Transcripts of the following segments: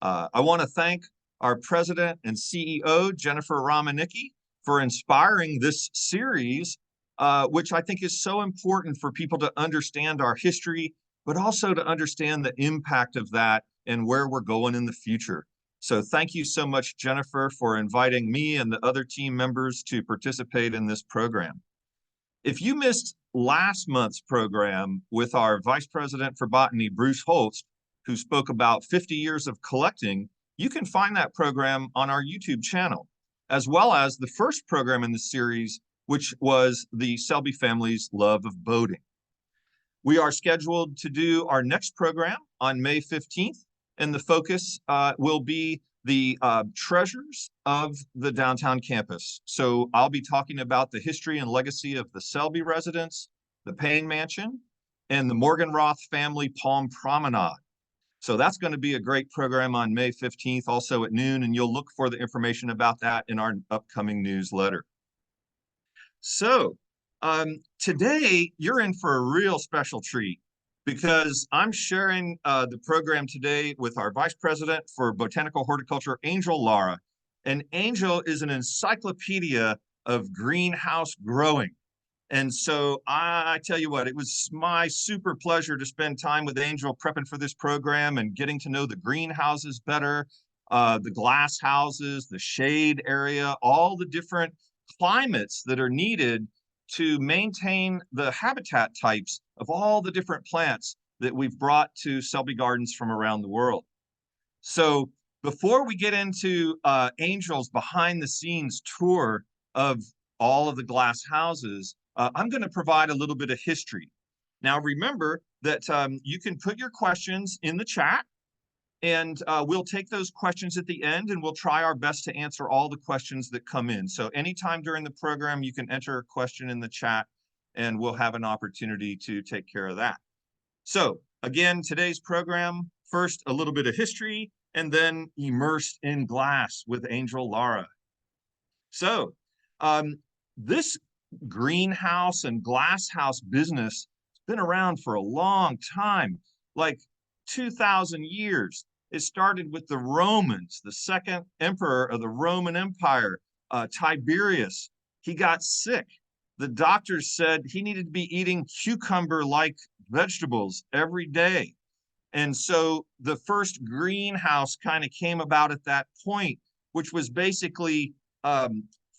I want to thank our president and CEO, Jennifer Romanicki, for inspiring this series, which I think is so important for people to understand our history, but also to understand the impact of that and where we're going in the future. So thank you so much, Jennifer, for inviting me and the other team members to participate in this program. If you missed last month's program with our Vice President for Botany, Bruce Holtz, who spoke about 50 years of collecting, you can find that program on our YouTube channel, as well as the first program in the series, which was the Selby family's love of boating. We are scheduled to do our next program on May 15th, and the focus will be the treasures of the downtown campus. So I'll be talking about the history and legacy of the Selby residence, the Payne Mansion, and the Morgenroth family Palm Promenade. So that's going to be a great program on May 15th, also at noon, and you'll look for the information about that in our upcoming newsletter. So today, you're in for a real special treat because I'm sharing the program today with our Vice President for Botanical Horticulture, Angel Lara. And Angel is an encyclopedia of greenhouse growing. And so I tell you what, it was my super pleasure to spend time with Angel prepping for this program and getting to know the greenhouses better, the glass houses, the shade area, all the different climates that are needed to maintain the habitat types of all the different plants that we've brought to Selby Gardens from around the world. So before we get into Angel's behind the scenes tour of all of the glass houses, I'm going to provide a little bit of history. Now, remember that you can put your questions in the chat, and we'll take those questions at the end, and we'll try our best to answer all the questions that come in. So anytime during the program, you can enter a question in the chat, and we'll have an opportunity to take care of that. So again, today's program, first a little bit of history, and then immersed in glass with Angel Lara. So this greenhouse and glass house business has been around for a long time, like 2,000 years. It started with the Romans, the second emperor of the Roman Empire, Tiberius. He got sick. The doctors said he needed to be eating cucumber-like vegetables every day. And so the first greenhouse kind of came about at that point, which was basically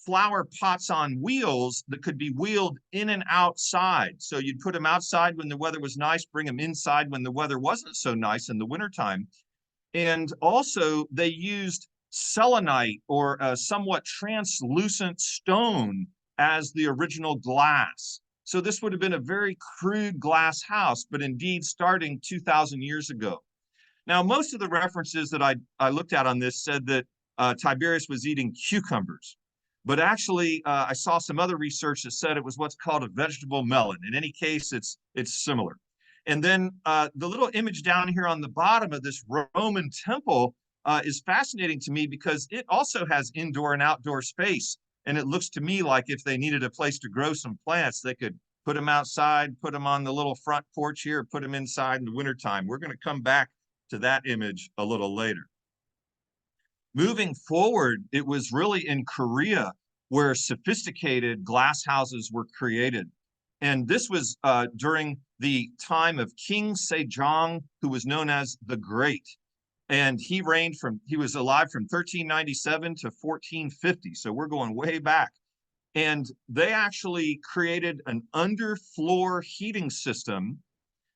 flower pots on wheels that could be wheeled in and outside. So you'd put them outside when the weather was nice, bring them inside when the weather wasn't so nice in the wintertime. And also they used selenite, or a somewhat translucent stone, as the original glass. So this would have been a very crude glass house, but indeed starting 2,000 years ago. Now, most of the references that I looked at on this said that Tiberius was eating cucumbers. But actually, I saw some other research that said it was what's called a vegetable melon. In any case, it's similar. And then the little image down here on the bottom of this Roman temple is fascinating to me because it also has indoor and outdoor space. And it looks to me like if they needed a place to grow some plants, they could put them outside, put them on the little front porch here, put them inside in the wintertime. We're going to come back to that image a little later. Moving forward, it was really in Korea where sophisticated glass houses were created. And this was during the time of King Sejong, who was known as the Great. And he was alive from 1397 to 1450. So we're going way back. And they actually created an underfloor heating system.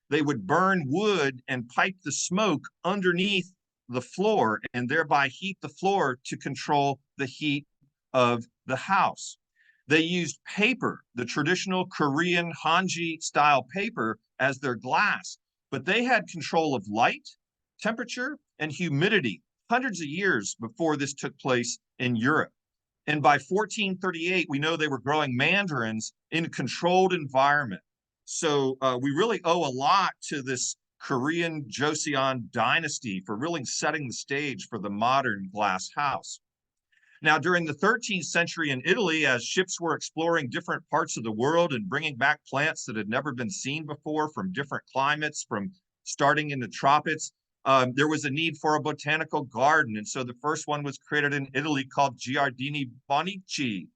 They would burn wood and pipe the smoke underneath the floor and thereby heat the floor to control the heat of the house. They used paper, the traditional Korean Hanji style paper, as their glass, but they had control of light, temperature, and humidity hundreds of years before this took place in Europe. And by 1438, we know they were growing mandarins in a controlled environment. So we really owe a lot to this Korean Joseon dynasty for really setting the stage for the modern glass house. Now, during the 13th century in Italy, as ships were exploring different parts of the world and bringing back plants that had never been seen before from different climates, from starting in the tropics, There was a need for a botanical garden. And so the first one was created in Italy called Giardini Botanici.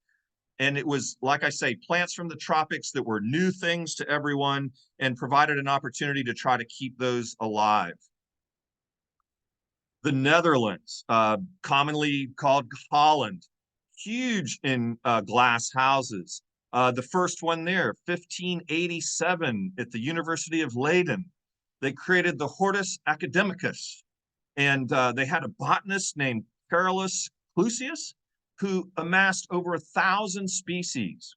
And it was, like I say, plants from the tropics that were new things to everyone and provided an opportunity to try to keep those alive. The Netherlands, commonly called Holland, huge in glass houses. The first one there, 1587 at the University of Leiden. They created the Hortus Academicus, and they had a botanist named Carolus Clusius who amassed over 1,000 species.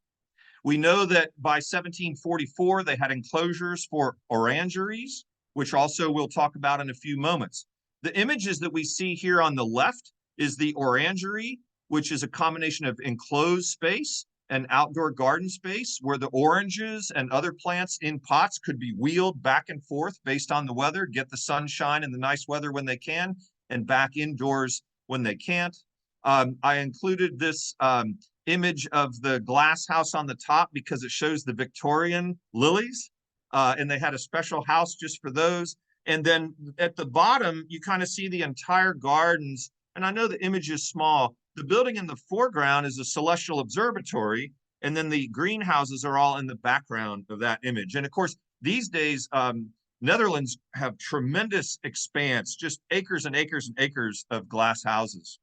We know that by 1744, they had enclosures for orangeries, which also we'll talk about in a few moments. The images that we see here on the left is the orangery, which is a combination of enclosed space and outdoor garden space where the oranges and other plants in pots could be wheeled back and forth based on the weather, get the sunshine and the nice weather when they can, and back indoors when they can't. I included this image of the glass house on the top because it shows the Victorian lilies, and they had a special house just for those. And then at the bottom, you kind of see the entire gardens. And I know the image is small. The building in the foreground is a celestial observatory, and then the greenhouses are all in the background of that image. And of course, these days, Netherlands have tremendous expanse, just acres and acres and acres of glass houses.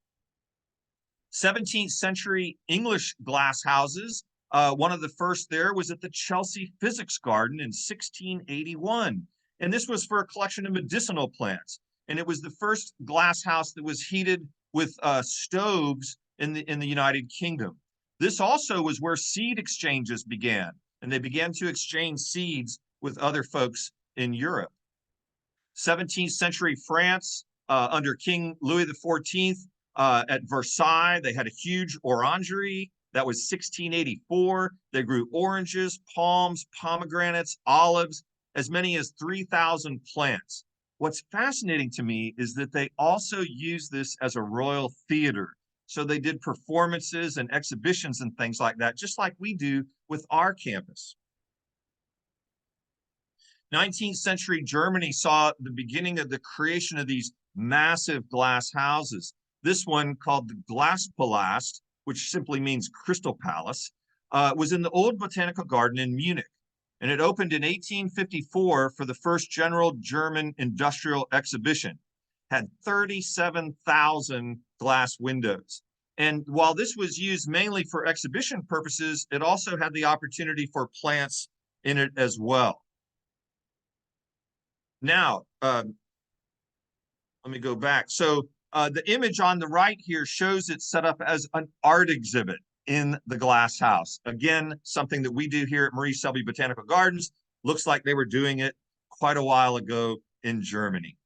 17th century English glass houses. One of the first there was at the Chelsea Physics Garden in 1681. And this was for a collection of medicinal plants. And it was the first glass house that was heated with stoves in the United Kingdom. This also was where seed exchanges began, and they began to exchange seeds with other folks in Europe. 17th century France, under King Louis XIV, at Versailles, they had a huge orangery. That was 1684. They grew oranges, palms, pomegranates, olives, as many as 3,000 plants. What's fascinating to me is that they also used this as a royal theater. So they did performances and exhibitions and things like that, just like we do with our campus. 19th century Germany saw the beginning of the creation of these massive glass houses. This one, called the Glasspalast, which simply means crystal palace, was in the old botanical garden in Munich. And it opened in 1854 for the first general German industrial exhibition. Had 37,000 glass windows. And while this was used mainly for exhibition purposes, it also had the opportunity for plants in it as well. Now, let me go back. So the image on the right here shows it set up as an art exhibit in the glass house. Again, something that we do here at Marie Selby Botanical Gardens. Looks like they were doing it quite a while ago in Germany.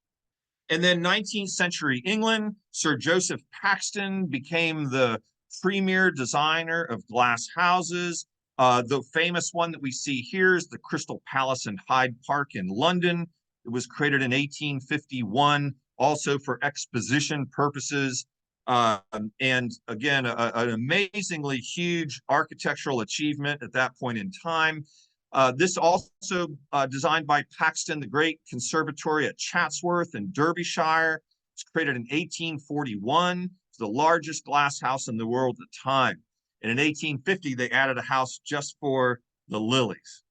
And then 19th century England, Sir Joseph Paxton became the premier designer of glass houses. The famous one that we see here is the Crystal Palace in Hyde Park in London. It was created in 1851, also for exposition purposes. And again, an amazingly huge architectural achievement at that point in time. This also designed by Paxton, the great conservatory at Chatsworth in Derbyshire. It's created in 1841. It's the largest glass house in the world at the time. And in 1850, they added a house just for the lilies.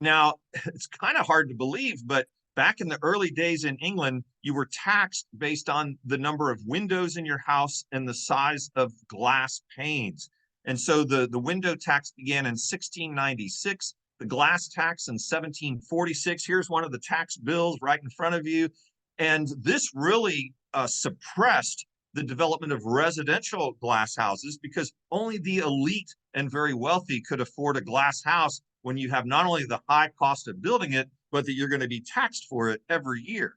Now, it's kind of hard to believe, but back in the early days in England, you were taxed based on the number of windows in your house and the size of glass panes. And so the window tax began in 1696, the glass tax in 1746. Here's one of the tax bills right in front of you. And this really suppressed the development of residential glass houses because only the elite and very wealthy could afford a glass house when you have not only the high cost of building it, but that you're going to be taxed for it every year.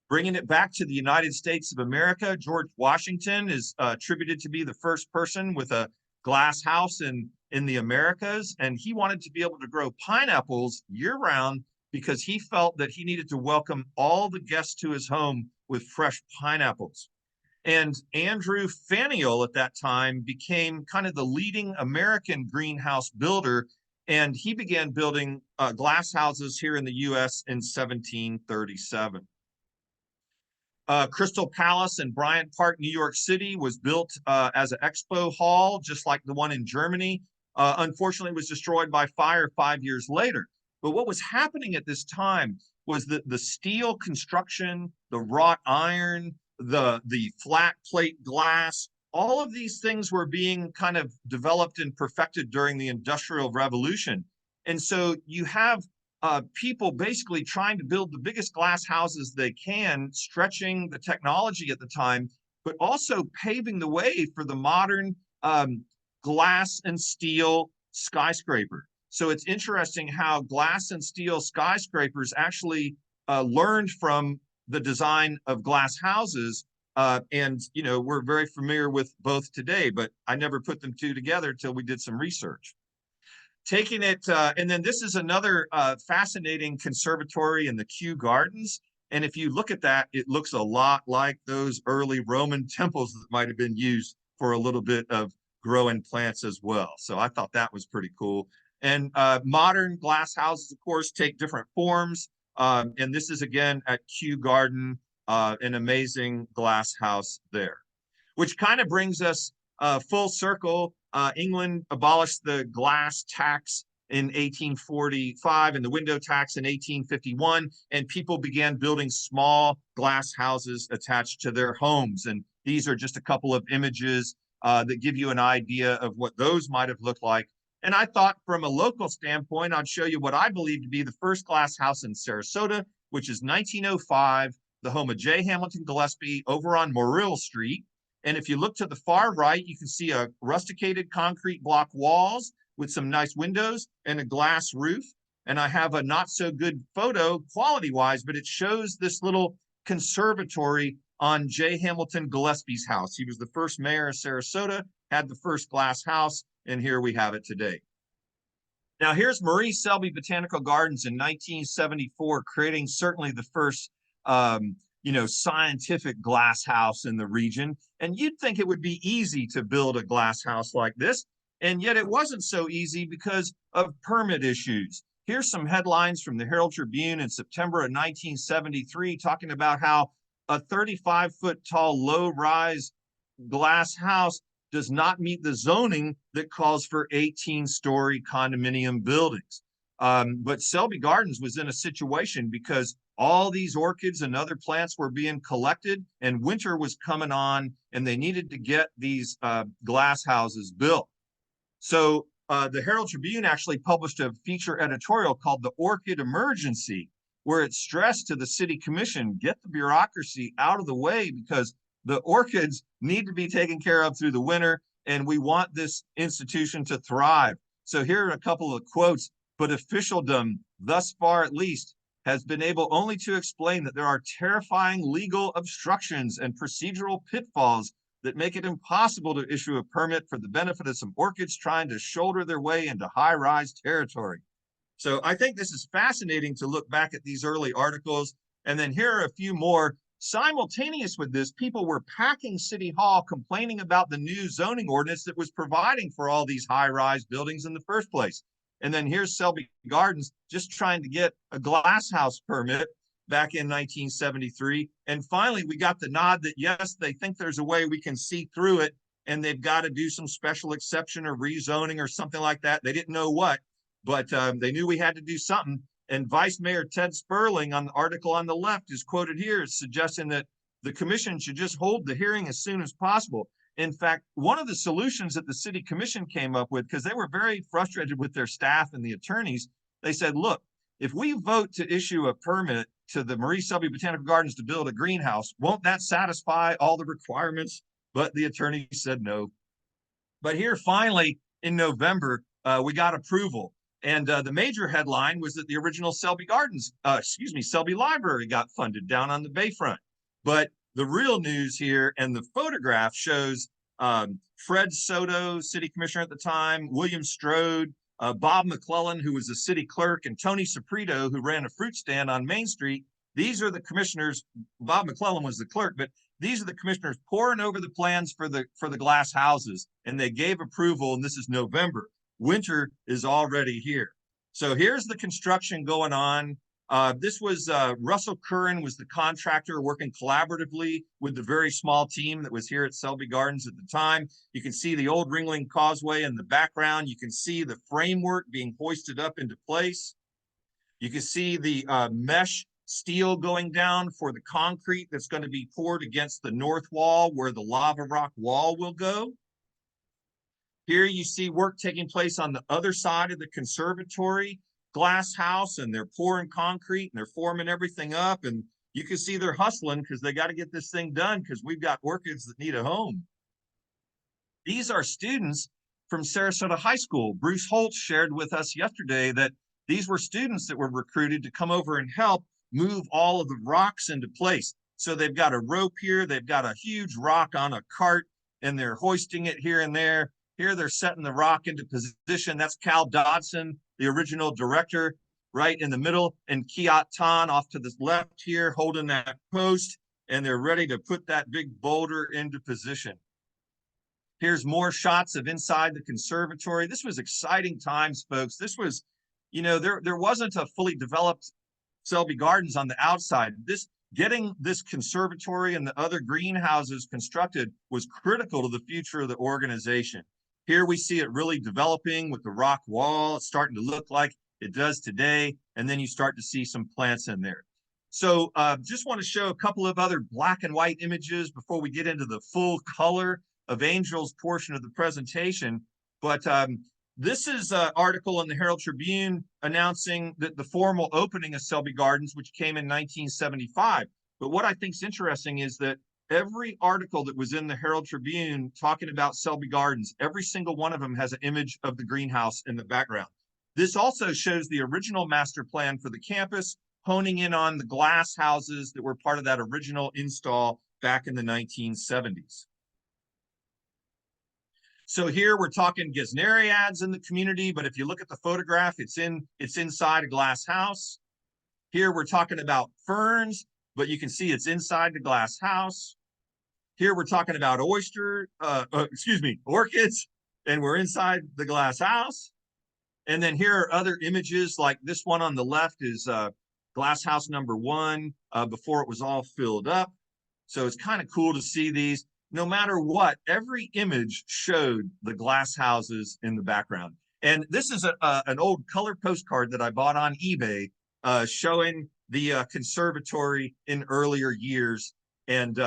Bringing it back to the United States of America, George Washington is attributed to be the first person with a glass house in the Americas, and he wanted to be able to grow pineapples year-round because he felt that he needed to welcome all the guests to his home with fresh pineapples. And Andrew Faneuil at that time became kind of the leading American greenhouse builder, And he began building glass houses here in the U.S. in 1737. Crystal Palace in Bryant Park, New York City was built as an expo hall, just like the one in Germany. Unfortunately, it was destroyed by fire 5 years later. But what was happening at this time was that the steel construction, the wrought iron, the flat plate glass, all of these things were being kind of developed and perfected during the Industrial Revolution. And so you have people basically trying to build the biggest glass houses they can, stretching the technology at the time, but also paving the way for the modern glass and steel skyscraper. So it's interesting how glass and steel skyscrapers actually learned from the design of glass houses. And, you know, we're very familiar with both today, but I never put them two together till we did some research. Taking it, and then this is another fascinating conservatory in the Kew Gardens. And if you look at that, it looks a lot like those early Roman temples that might have been used for a little bit of growing plants as well. So I thought that was pretty cool. And modern glass houses, of course, take different forms. And this is, again, at Kew Garden, an amazing glass house there, which kind of brings us full circle. England abolished the glass tax in 1845 and the window tax in 1851, and people began building small glass houses attached to their homes. And these are just a couple of images that give you an idea of what those might have looked like. And I thought from a local standpoint, I'd show you what I believe to be the first glass house in Sarasota, which is 1905, the home of J. Hamilton Gillespie over on Morrill Street. And if you look to the far right, you can see a rusticated concrete block walls with some nice windows and a glass roof. And I have a not so good photo quality wise, but it shows this little conservatory on J. Hamilton Gillespie's house. He was the first mayor of Sarasota, had the first glass house, and here we have it today. Now here's Marie Selby Botanical Gardens in 1974, creating certainly the first scientific glass house in the region. And you'd think it would be easy to build a glass house like this. And yet it wasn't so easy because of permit issues. Here's some headlines from the Herald Tribune in September of 1973 talking about how a 35-foot tall low-rise glass house does not meet the zoning that calls for 18-story condominium buildings. But Selby Gardens was in a situation because all these orchids and other plants were being collected and winter was coming on and they needed to get these glass houses built. So the Herald Tribune actually published a feature editorial called The Orchid Emergency, where it stressed to the city commission, get the bureaucracy out of the way because the orchids need to be taken care of through the winter and we want this institution to thrive. So here are a couple of quotes. But officialdom, thus far at least, has been able only to explain that there are terrifying legal obstructions and procedural pitfalls that make it impossible to issue a permit for the benefit of some orchids trying to shoulder their way into high-rise territory. So I think this is fascinating to look back at these early articles. And then here are a few more. Simultaneous with this, people were packing City Hall complaining about the new zoning ordinance that was providing for all these high-rise buildings in the first place. And then here's Selby Gardens just trying to get a glass house permit back in 1973. And finally, we got the nod that, yes, they think there's a way we can see through it, and they've got to do some special exception or rezoning or something like that. They didn't know what, but they knew we had to do something. And Vice Mayor Ted Sperling on the article on the left is quoted here suggesting that the commission should just hold the hearing as soon as possible. In fact, one of the solutions that the city commission came up with, because they were very frustrated with their staff and the attorneys, they said, look, if we vote to issue a permit to the Marie Selby Botanical Gardens to build a greenhouse, won't that satisfy all the requirements? But the attorney said no. But here, finally, in November, we got approval. And the major headline was that the original Selby Gardens, Selby Library got funded down on the Bayfront. But the real news here, and the photograph shows Fred Soto, city commissioner at the time, William Strode, Bob McClellan, who was the city clerk, and Tony Soprito, who ran a fruit stand on Main Street. These are the commissioners. Bob McClellan was the clerk, but these are the commissioners poring over the plans for the glass houses, and they gave approval, and this is November. winter is already here. So here's the construction going on. This was Russell Curran was the contractor working collaboratively with the very small team that was here at Selby Gardens at the time. You can see the old Ringling Causeway in the background. You can see the framework being hoisted up into place. You can see the mesh steel going down for the concrete that's going to be poured against the north wall where the lava rock wall will go. Here you see work taking place on the other side of the conservatory glass house, and they're pouring concrete and they're forming everything up. And you can see they're hustling because they got to get this thing done because we've got orchids that need a home. These are students from Sarasota High School. Bruce Holt shared with us yesterday that these were students that were recruited to come over and help move all of the rocks into place. So they've got a rope here, they've got a huge rock on a cart, and they're hoisting it here and there. Here they're setting the rock into position. That's Cal Dodson, the original director, right in the middle, and Kiat Tan off to the left here, holding that post, and they're ready to put that big boulder into position. Here's more shots of inside the conservatory. This was exciting times, folks. This was, you know, there wasn't a fully developed Selby Gardens on the outside. Getting this conservatory and the other greenhouses constructed was critical to the future of the organization. Here we see it really developing with the rock wall. It's starting to look like it does today. And then you start to see some plants in there. So just want to show a couple of other black and white images before we get into the full color of Angel's portion of the presentation. But this is an article in the Herald Tribune announcing that the formal opening of Selby Gardens, which came in 1975. But what I think is interesting is that every article that was in the Herald Tribune talking about Selby Gardens, every single one of them has an image of the greenhouse in the background. This also shows the original master plan for the campus, honing in on the glass houses that were part of that original install back in the 1970s. So here we're talking gesneriads in the community, but if you look at the photograph, it's inside a glass house. Here we're talking about ferns, but you can see it's inside the glass house. Here we're talking about orchids, and we're inside the glass house. And then here are other images, like this one on the left is glass house number 1 before it was all filled up. So it's kind of cool to see these. No matter what, every image showed the glass houses in the background. And this is an old color postcard that I bought on eBay showing the conservatory in earlier years. And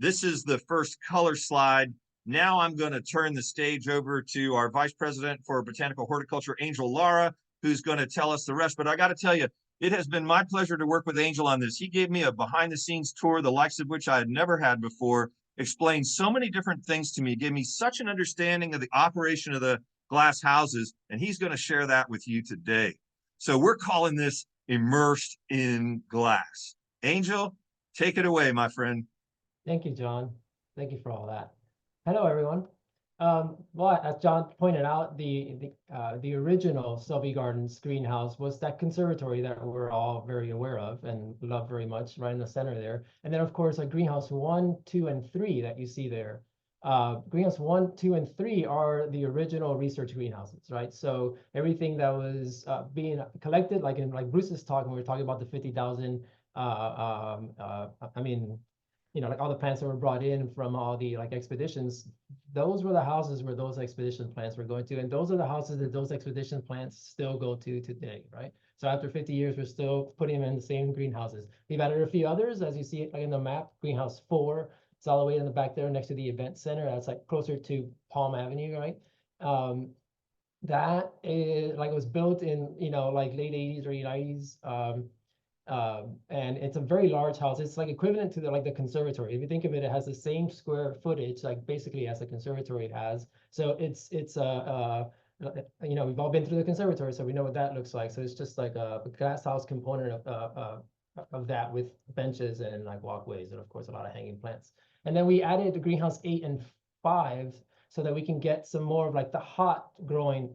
this is the first color slide. Now I'm going to turn the stage over to our Vice President for Botanical Horticulture, Angel Lara, who's going to tell us the rest. But I got to tell you, it has been my pleasure to work with Angel on this. He gave me a behind-the-scenes tour, the likes of which I had never had before, explained so many different things to me, gave me such an understanding of the operation of the glass houses, and he's going to share that with you today. So we're calling this Immersed in Glass. Angel, take it away, my friend. Thank you, John. Thank you for all that. Hello, everyone. Well, as John pointed out, the original Selby Gardens greenhouse was that conservatory that we're all very aware of and love very much, right in the center there. And then, of course, greenhouse 1, 2, and 3 that you see there. Greenhouse 1, 2, and 3 are the original research greenhouses, right? So everything that was being collected, like Bruce's talk, when we were talking about the 50,000, like all the plants that were brought in from all the expeditions, those were the houses where those expedition plants were going to, and those are the houses that those expedition plants still go to today, right? So after 50 years, we're still putting them in the same greenhouses. We've added a few others, as you see it in the map. Greenhouse 4, it's all the way in the back there next to the event center. That's closer to Palm Avenue, right? That is it was built in late 80s, early 90s. And it's a very large house. It's equivalent to the conservatory. If you think of it, it has the same square footage, basically as the conservatory has. So it's we've all been through the conservatory, so we know what that looks like. So it's just like a glass house component of that, with benches and walkways, and of course a lot of hanging plants. And then we added the greenhouse 8 and 5 so that we can get some more of the hot growing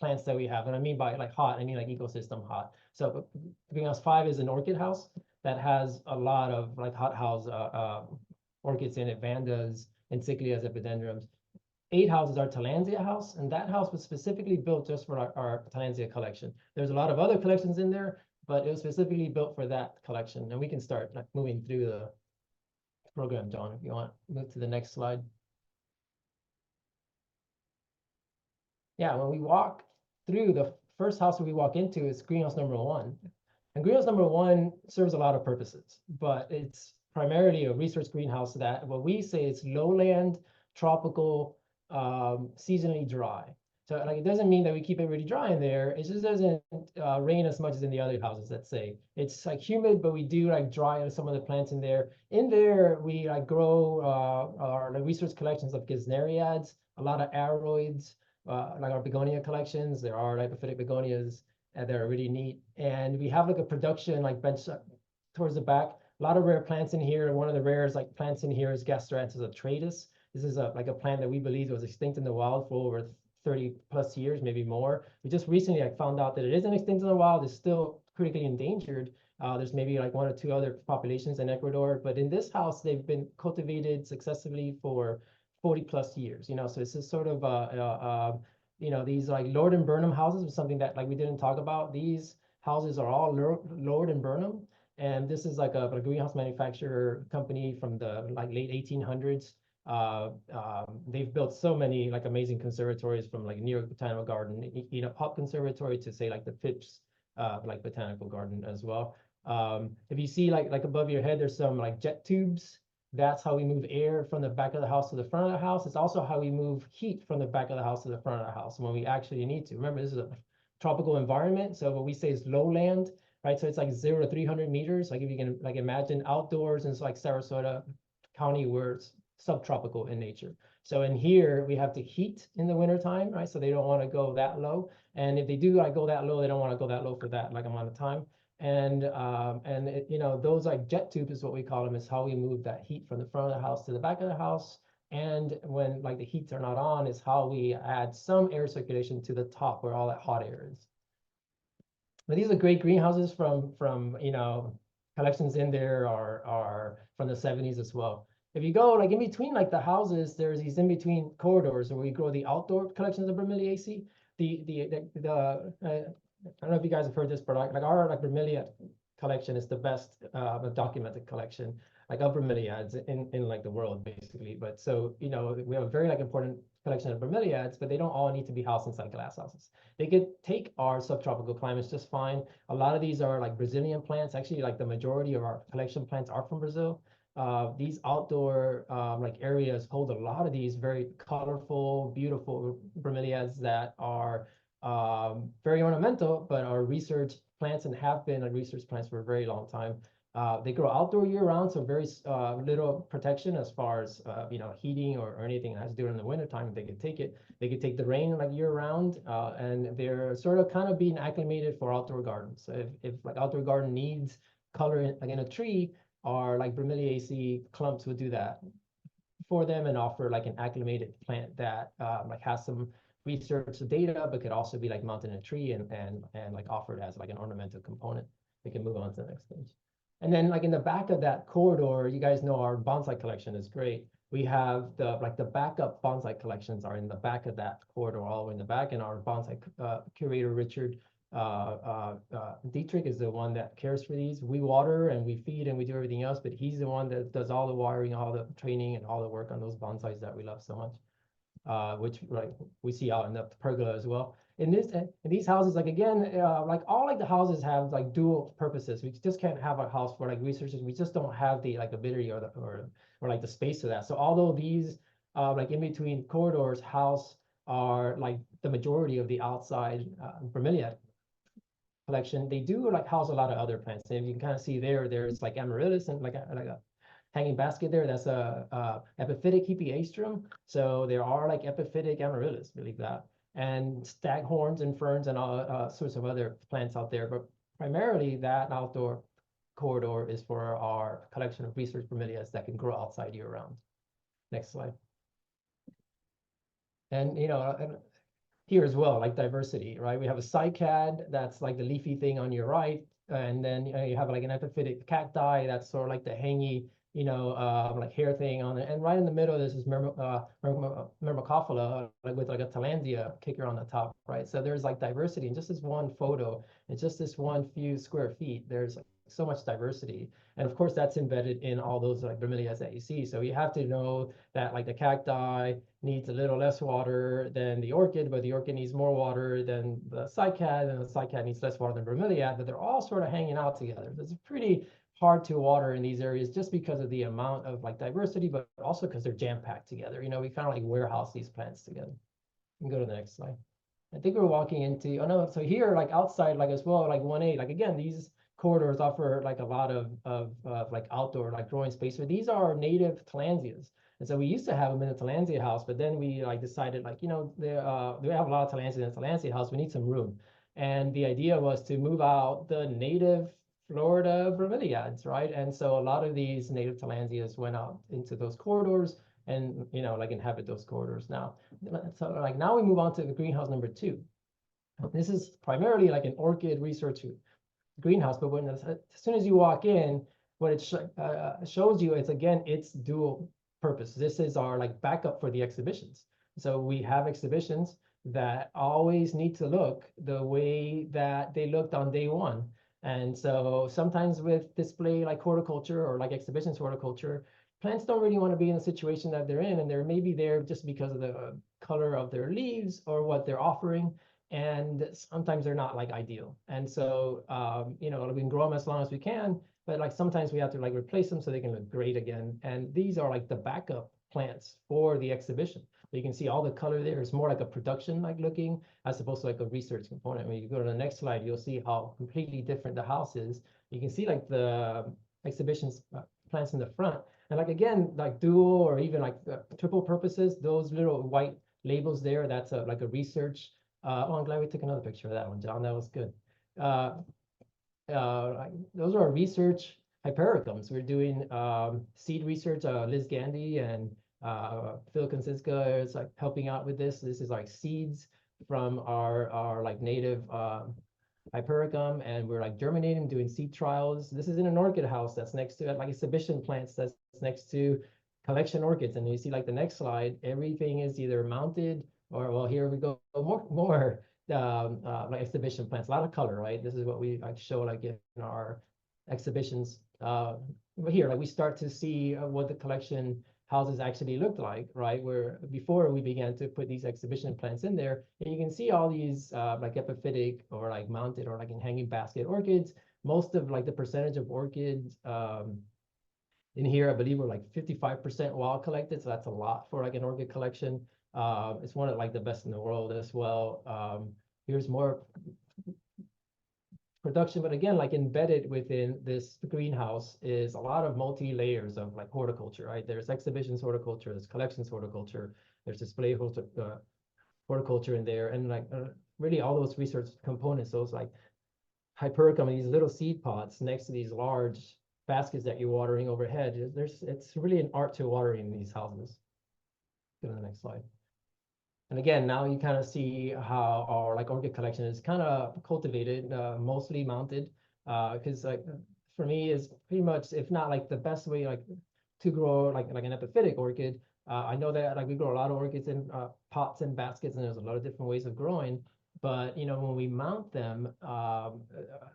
plants that we have. And I mean by hot, I mean ecosystem hot. So greenhouse 5 is an orchid house that has a lot of hothouse orchids in it, vandas, encyclias, epidendrums. 8 houses are Tillandsia house, and that house was specifically built just for our Tillandsia collection. There's a lot of other collections in there, but it was specifically built for that collection. And we can start like moving through the program, John, if you want. Move to the next slide. Yeah, when we walk through, the first house that we walk into is greenhouse number 1. And greenhouse number 1 serves a lot of purposes, but it's primarily a research greenhouse that what we say is lowland, tropical, seasonally dry. So like, it doesn't mean that we keep it really dry in there. It just doesn't rain as much as in the other houses, let's say. It's like humid, but we do like dry some of the plants in there. In there, we like grow our like, research collections of gesneriads, a lot of aroids, like our begonia collections. There are epiphytic begonias that are really neat. And we have like a production like bench towards the back. A lot of rare plants in here. One of the rarest like plants in here is Gastranthus atratus. This is like a plant that we believe was extinct in the wild for over 30 plus years, maybe more. We just recently like found out that it isn't extinct in the wild. It's still critically endangered. There's maybe like 1 or 2 other populations in Ecuador, but in this house, they've been cultivated successfully for 40 plus years, you know, so it's just sort of, you know, these like Lord and Burnham houses was something that like we didn't talk about. These houses are all Lord and Burnham. And this is like a greenhouse manufacturer company from the like late 1800s. They've built so many like amazing conservatories, from like New York Botanical Garden, you know, Pop Conservatory, to say like the Phipps like Botanical Garden as well. If you see like above your head, there's some like jet tubes. That's how we move air from the back of the house to the front of the house. It's also how we move heat from the back of the house to the front of the house when we actually need to. Remember, this is a tropical environment, so what we say is lowland, right? So it's like 0 to 300 meters. Like if you can like imagine outdoors in like Sarasota County, where it's subtropical in nature. So in here, we have to heat in the wintertime, right? So they don't want to go that low. And if they do like go that low, they don't want to go that low for that like amount of time. And it, you know, those like jet tubes is what we call them, is how we move that heat from the front of the house to the back of the house. And when like the heats are not on, is how we add some air circulation to the top where all that hot air is. But these are great greenhouses from you know, collections in there are from the 70s as well. If you go like in between like the houses, there's these in between corridors where we grow the outdoor collections of Bromeliaceae. I don't know if you guys have heard this, but like our like bromeliad collection is the best documented collection like of bromeliads in like the world basically. But so, you know, we have a very like important collection of bromeliads, but they don't all need to be housed inside glasshouses. They could take our subtropical climates just fine. A lot of these are like Brazilian plants. Actually, like the majority of our collection plants are from Brazil. These outdoor like areas hold a lot of these very colorful, beautiful bromeliads that are very ornamental, but are research plants and have been like research plants for a very long time. They grow outdoor year round, so very little protection as far as you know, heating or anything that has to do in the wintertime. They could take it. They could take the rain like year round, and they're sort of kind of being acclimated for outdoor gardens. So if like outdoor garden needs color like in a tree, or like Bromeliaceae clumps would do that for them and offer like an acclimated plant that like has some research data, but could also be like mounted in a tree and like offered as like an ornamental component. We can move on to the next page. And then like in the back of that corridor, you guys know our bonsai collection is great. We have the like the backup bonsai collections are in the back of that corridor, all the way in the back. And our bonsai curator, Richard Dietrich, is the one that cares for these. We water and we feed and we do everything else, but he's the one that does all the wiring, all the training, and all the work on those bonsais that we love so much. Which like we see out in the pergola as well. In these houses, like again, like all like the houses have like dual purposes. We just can't have a house for like researchers. We just don't have the like ability or like the space for that. So although these like in between corridors house are like the majority of the outside bromeliad collection, they do like house a lot of other plants. And you can kind of see there's like amaryllis and like a hanging basket there. That's a epiphytic hippiastrum. So there are like epiphytic amaryllis, believe that, and staghorns and ferns and all sorts of other plants out there. But primarily that outdoor corridor is for our collection of research bromeliads that can grow outside year round. Next slide. And you know, here as well, like diversity, right? We have a cycad, that's like the leafy thing on your right. And then you have like an epiphytic cacti, that's sort of like the hangy like hair thing on it. And right in the middle, this is Myrmecophila, like with like a Tillandsia kicker on the top, right? So there's like diversity in just this one photo, and just this one few square feet. There's like so much diversity, and of course that's embedded in all those like bromeliads that you see. So you have to know that like the cacti needs a little less water than the orchid, but the orchid needs more water than the cycad, and the cycad needs less water than bromeliad. But they're all sort of hanging out together. It's pretty hard to water in these areas just because of the amount of like diversity, but also because they're jam-packed together. We kind of like warehouse these plants together. You can go to the next slide. I think we're walking into, oh no, so here, like outside, like as well, like 1A, like again, these corridors offer like a lot of like outdoor, like growing space. So these are native Tillandsias. And so we used to have them in the Tillandsia house, but then we like decided like, we have a lot of Tillandsia in the Tillandsia house, we need some room. And the idea was to move out the native Florida bromeliads, right? And so a lot of these native Tillandsias went out into those corridors and, like inhabit those corridors now. So like now we move on to the greenhouse number 2. This is primarily like an orchid research greenhouse, but as soon as you walk in, what it shows you is, again, it's dual purpose. This is our like backup for the exhibitions. So we have exhibitions that always need to look the way that they looked on day one. And so sometimes with display like horticulture or like exhibitions horticulture, plants don't really want to be in the situation that they're in, and they're maybe there just because of the color of their leaves or what they're offering. And sometimes they're not like ideal. And so, we can grow them as long as we can, but like sometimes we have to like replace them so they can look great again. And these are like the backup plants for the exhibition. You can see all the color there. It's more like a production like looking as opposed to like a research component. When you go to the next slide, you'll see how completely different the house is. You can see like the exhibitions plants in the front. And like, again, like dual or even like triple purposes, those little white labels there, that's like a research. Oh, I'm glad we took another picture of that one, John. That was good. Those are research hypericums. We're doing seed research. Liz Gandy and Phil Konsinska is like helping out with this. This is like seeds from our like native hypericum, and we're like germinating, doing seed trials. This is in an orchid house that's next to it, like exhibition plants that's next to collection orchids. And you see like the next slide, everything is either mounted or, well, here we go, more like exhibition plants, a lot of color, right? This is what we like show like in our exhibitions. But here, like we start to see what the collection houses actually looked like, right? Where before we began to put these exhibition plants in there, and you can see all these like epiphytic or like mounted or like in hanging basket orchids. Most of like the percentage of orchids in here, I believe we're like 55% wild collected. So that's a lot for like an orchid collection. It's one of like the best in the world as well. Here's more production, but again, like embedded within this greenhouse is a lot of multi-layers of like horticulture, right? There's exhibitions horticulture, there's collections horticulture, there's display horticulture in there, and like really all those research components, those like hypericum, these little seed pots next to these large baskets that you're watering overhead. It's really an art to watering these houses. Go to the next slide. And again, now you kind of see how our like orchid collection is kind of cultivated, mostly mounted, because like for me is pretty much, if not like the best way like to grow like an epiphytic orchid. I know that like we grow a lot of orchids in pots and baskets, and there's a lot of different ways of growing. But when we mount them,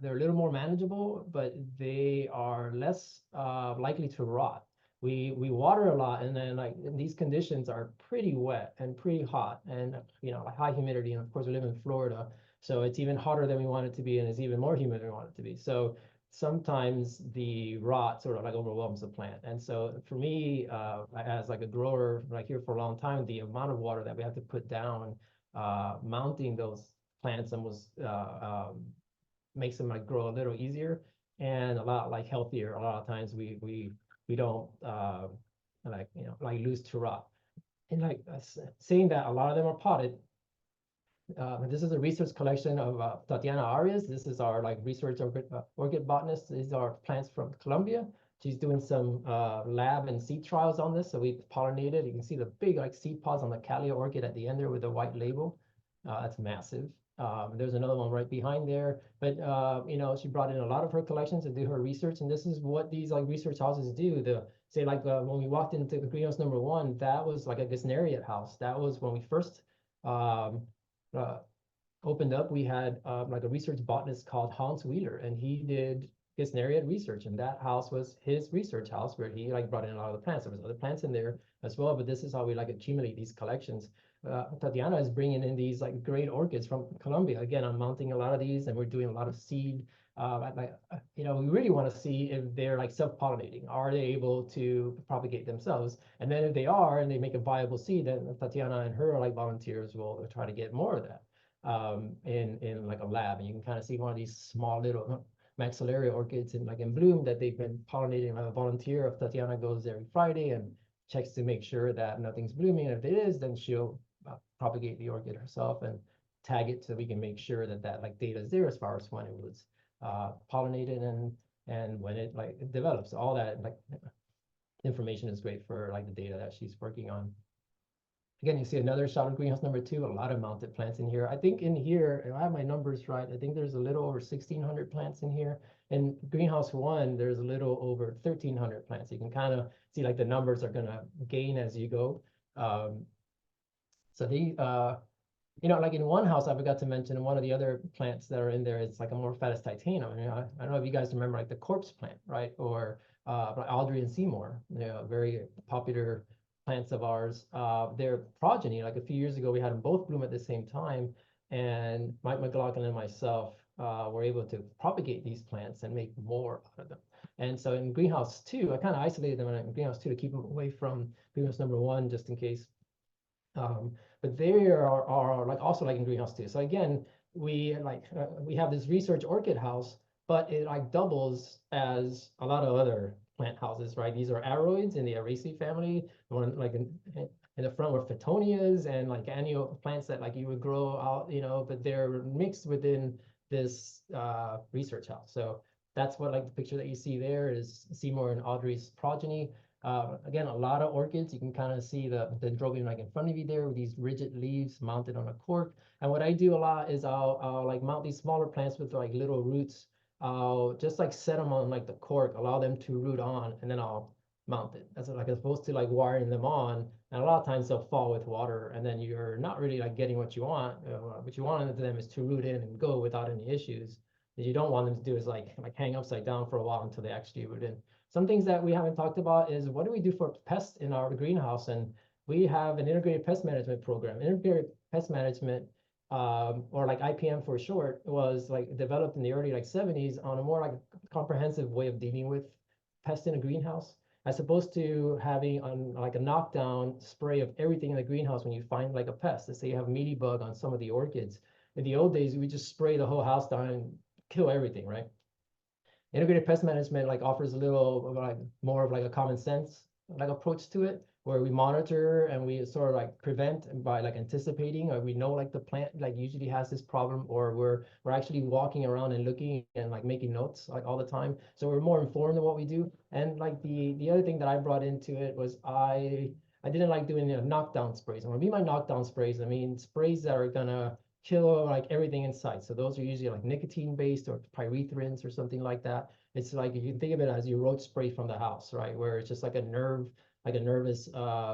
they're a little more manageable, but they are less likely to rot. We water a lot, and then like these conditions are pretty wet and pretty hot, and like high humidity, and of course we live in Florida, so it's even hotter than we want it to be, and it's even more humid than we want it to be. So sometimes the rot sort of like overwhelms the plant. And so for me, as like a grower like here for a long time, the amount of water that we have to put down mounting those plants almost makes them like grow a little easier and a lot like healthier. A lot of times we don't like lose to rot. And like saying that, a lot of them are potted. This is a research collection of Tatiana Arias. This is our like research orchid botanist. These are plants from Colombia. She's doing some lab and seed trials on this. So we pollinated. You can see the big like seed pods on the Calia orchid at the end there with the white label. That's massive. There's another one right behind there, but you know, she brought in a lot of her collections to do her research, and this is what these like research houses do. The say like when we walked into the greenhouse number one, that was like a Gesneriate house. That was when we first um, uh, opened up. We had like a research botanist called Hans Wheeler, and he did Gesneriate research, and that house was his research house where he like brought in a lot of the plants. There was other plants in there as well, but this is how we like accumulate these collections. Tatiana is bringing in these like great orchids from Colombia. Again, I'm mounting a lot of these, and we're doing a lot of seed. You know, we really want to see if they're like self-pollinating. Are they able to propagate themselves? And then if they are, and they make a viable seed, then Tatiana and her like volunteers will try to get more of that in like a lab. And you can kind of see one of these small little maxillaria orchids in bloom that they've been pollinating. A volunteer of Tatiana goes every Friday and checks to make sure that nothing's blooming. And if it is, then she'll propagate the orchid herself and tag it so we can make sure that that like data is there as far as when it was pollinated and when it like it develops. All that like information is great for like the data that she's working on. Again, you see another shot of greenhouse number two, a lot of mounted plants in here. I think in here, if I have my numbers right, I think there's a little over 1,600 plants in here. In greenhouse one, there's a little over 1,300 plants. You can kind of see like the numbers are gonna gain as you go. So they, you know, like in one house, I forgot to mention one of the other plants that are in there is like a Morphatus titanum. You know, I don't know if you guys remember like the corpse plant, right? Or Audrey and Seymour, you know, very popular plants of ours. Their progeny, like a few years ago, we had them both bloom at the same time. And Mike McLaughlin and myself were able to propagate these plants and make more out of them. And so in greenhouse two, I kind of isolated them in greenhouse two to keep them away from greenhouse number one, just in case. But they are like also like in greenhouse two. So again, we have this research orchid house, but it like doubles as a lot of other plant houses, right? These are aroids in the Araceae family. One like in the front were Phoetonias and like annual plants that like you would grow out, you know, but they're mixed within this research house. So that's what like the picture that you see there is Seymour and Audrey's progeny. Again, a lot of orchids. You can kind of see the dendrobium like in front of you there with these rigid leaves mounted on a cork. And what I do a lot is I'll like mount these smaller plants with like little roots. I'll just like set them on like the cork, allow them to root on, and then I'll mount it. That's like as opposed to like wiring them on. And a lot of times they'll fall with water, and then you're not really like getting what you want. What you want them is to root in and go without any issues. What you don't want them to do is like hang upside down for a while until they actually root in. Some things that we haven't talked about is what do we do for pests in our greenhouse? And we have an integrated pest management program. Integrated pest management, or like IPM for short, was like developed in the early like 70s on a more like comprehensive way of dealing with pests in a greenhouse, as opposed to having like a knockdown spray of everything in the greenhouse when you find like a pest. Let's say you have a mealy bug on some of the orchids. In the old days, we just spray the whole house down and kill everything, right? Integrated pest management like offers a little like more of like a common sense like approach to it, where we monitor and we sort of like prevent by like anticipating, or we know like the plant like usually has this problem, or we're actually walking around and looking and like making notes like all the time. So we're more informed in what we do. And like the other thing that I brought into it was I didn't like doing knockdown sprays. And when I mean by knockdown sprays, I mean sprays that are gonna kill like everything in sight. So those are usually like nicotine based or pyrethrins or something like that. It's like you can think of it as your roach spray from the house, right? Where it's just like a nervous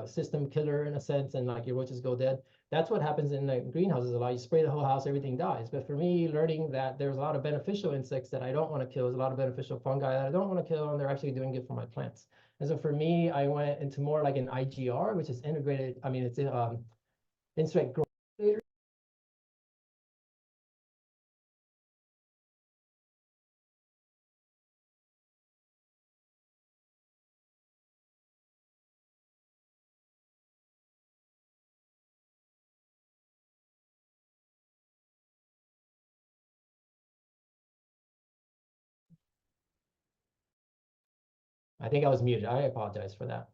system killer in a sense, and like your roaches go dead. That's what happens in the greenhouses a lot. You spray the whole house, everything dies. But for me, learning that there's a lot of beneficial insects that I don't want to kill, there's a lot of beneficial fungi that I don't want to kill, and they're actually doing good for my plants. And so for me, I went into more like an IGR, which is integrated. I mean, it's insect growth. I think I was muted. I apologize for that.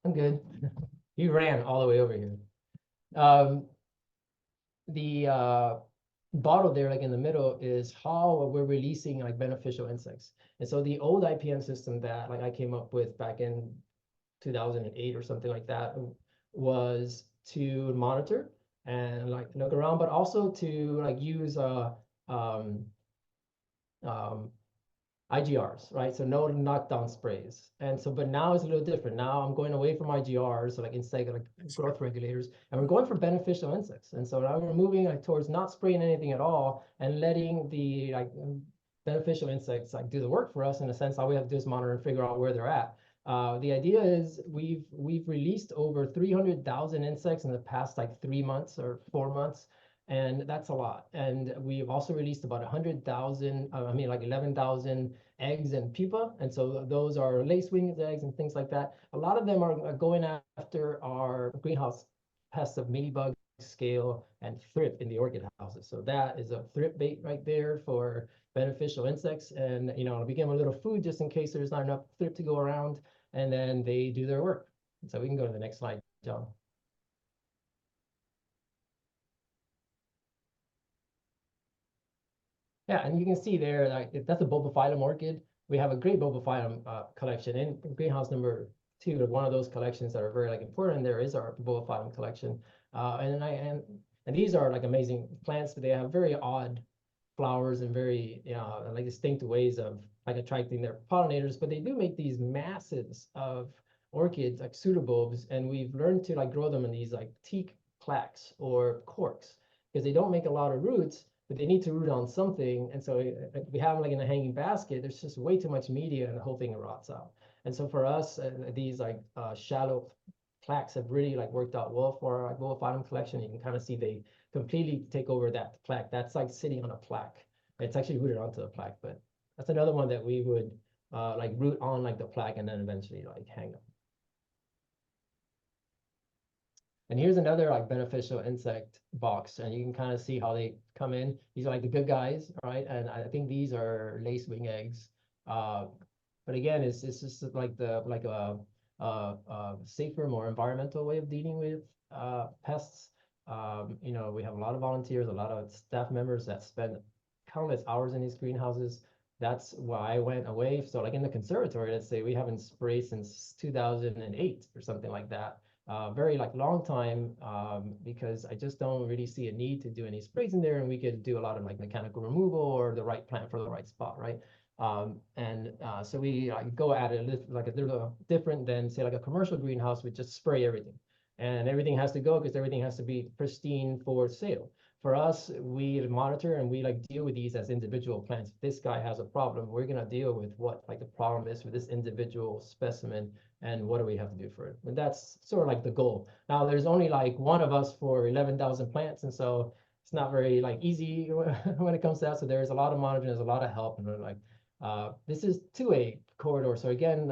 I'm good. You ran all the way over here. The bottle there, like in the middle, is how we're releasing like beneficial insects. And so the old IPM system that like I came up with back in 2008 or something like that was to monitor and like look around, but also to like use um, um, IGRs, right? So no knockdown sprays. And so, but now it's a little different. Now I'm going away from IGRs, so like insect like growth regulators, and we're going for beneficial insects. And so now we're moving like towards not spraying anything at all and letting the like beneficial insects like do the work for us in a sense. All we have to do is monitor and figure out where they're at. The idea is we've released over 300,000 insects in the past like 3 months or 4 months, and that's a lot. And we've also released about 100,000, I mean like 11,000 eggs and pupa, and so those are lacewing eggs and things like that. A lot of them are going after our greenhouse pests of mealybug, scale, and thrip in the orchid houses. So that is a thrip bait right there for beneficial insects, and we give them a little food just in case there's not enough thrip to go around, and then they do their work. So we can go to the next slide, John. Yeah, and you can see there, like, that's a bulbophyllum orchid. We have a great bulbophyllum collection in greenhouse number 2. One of those collections that are very like important there is our bulbophyllum collection. And these are like amazing plants, but they have very odd flowers and very like distinct ways of like attracting their pollinators. But they do make these masses of orchids, like pseudobulbs, and we've learned to like grow them in these like teak plaques or corks because they don't make a lot of roots, but they need to root on something. And so we have them like in a hanging basket. There's just way too much media and the whole thing rots out. And so for us, these like shallow plaques have really like worked out well for our bulbophyllum collection. You can kind of see they completely take over that plaque. That's like sitting on a plaque. It's actually rooted onto the plaque, but that's another one that we would like root on like the plaque and then eventually like hang them. And here's another like beneficial insect box, and you can kind of see how they come in. These are like the good guys, right? And I think these are lacewing eggs. But again, it's just like a safer, more environmental way of dealing with pests. We have a lot of volunteers, a lot of staff members that spend countless hours in these greenhouses. That's why I went away. So like in the conservatory, let's say we haven't sprayed since 2008 or something like that. Very like long time, because I just don't really see a need to do any sprays in there, and we could do a lot of like mechanical removal or the right plant for the right spot, right? So we go at it like a little different than say like a commercial greenhouse with just spray everything, and everything has to go because everything has to be pristine for sale. For us, we monitor and we like deal with these as individual plants. If this guy has a problem, we're gonna deal with what like the problem is with this individual specimen and what do we have to do for it. And that's sort of like the goal. Now there's only like one of us for 11,000 plants, and so it's not very like easy when it comes to that. So there's a lot of monitoring, there's a lot of help, and we're like this is 2A corridor. So again,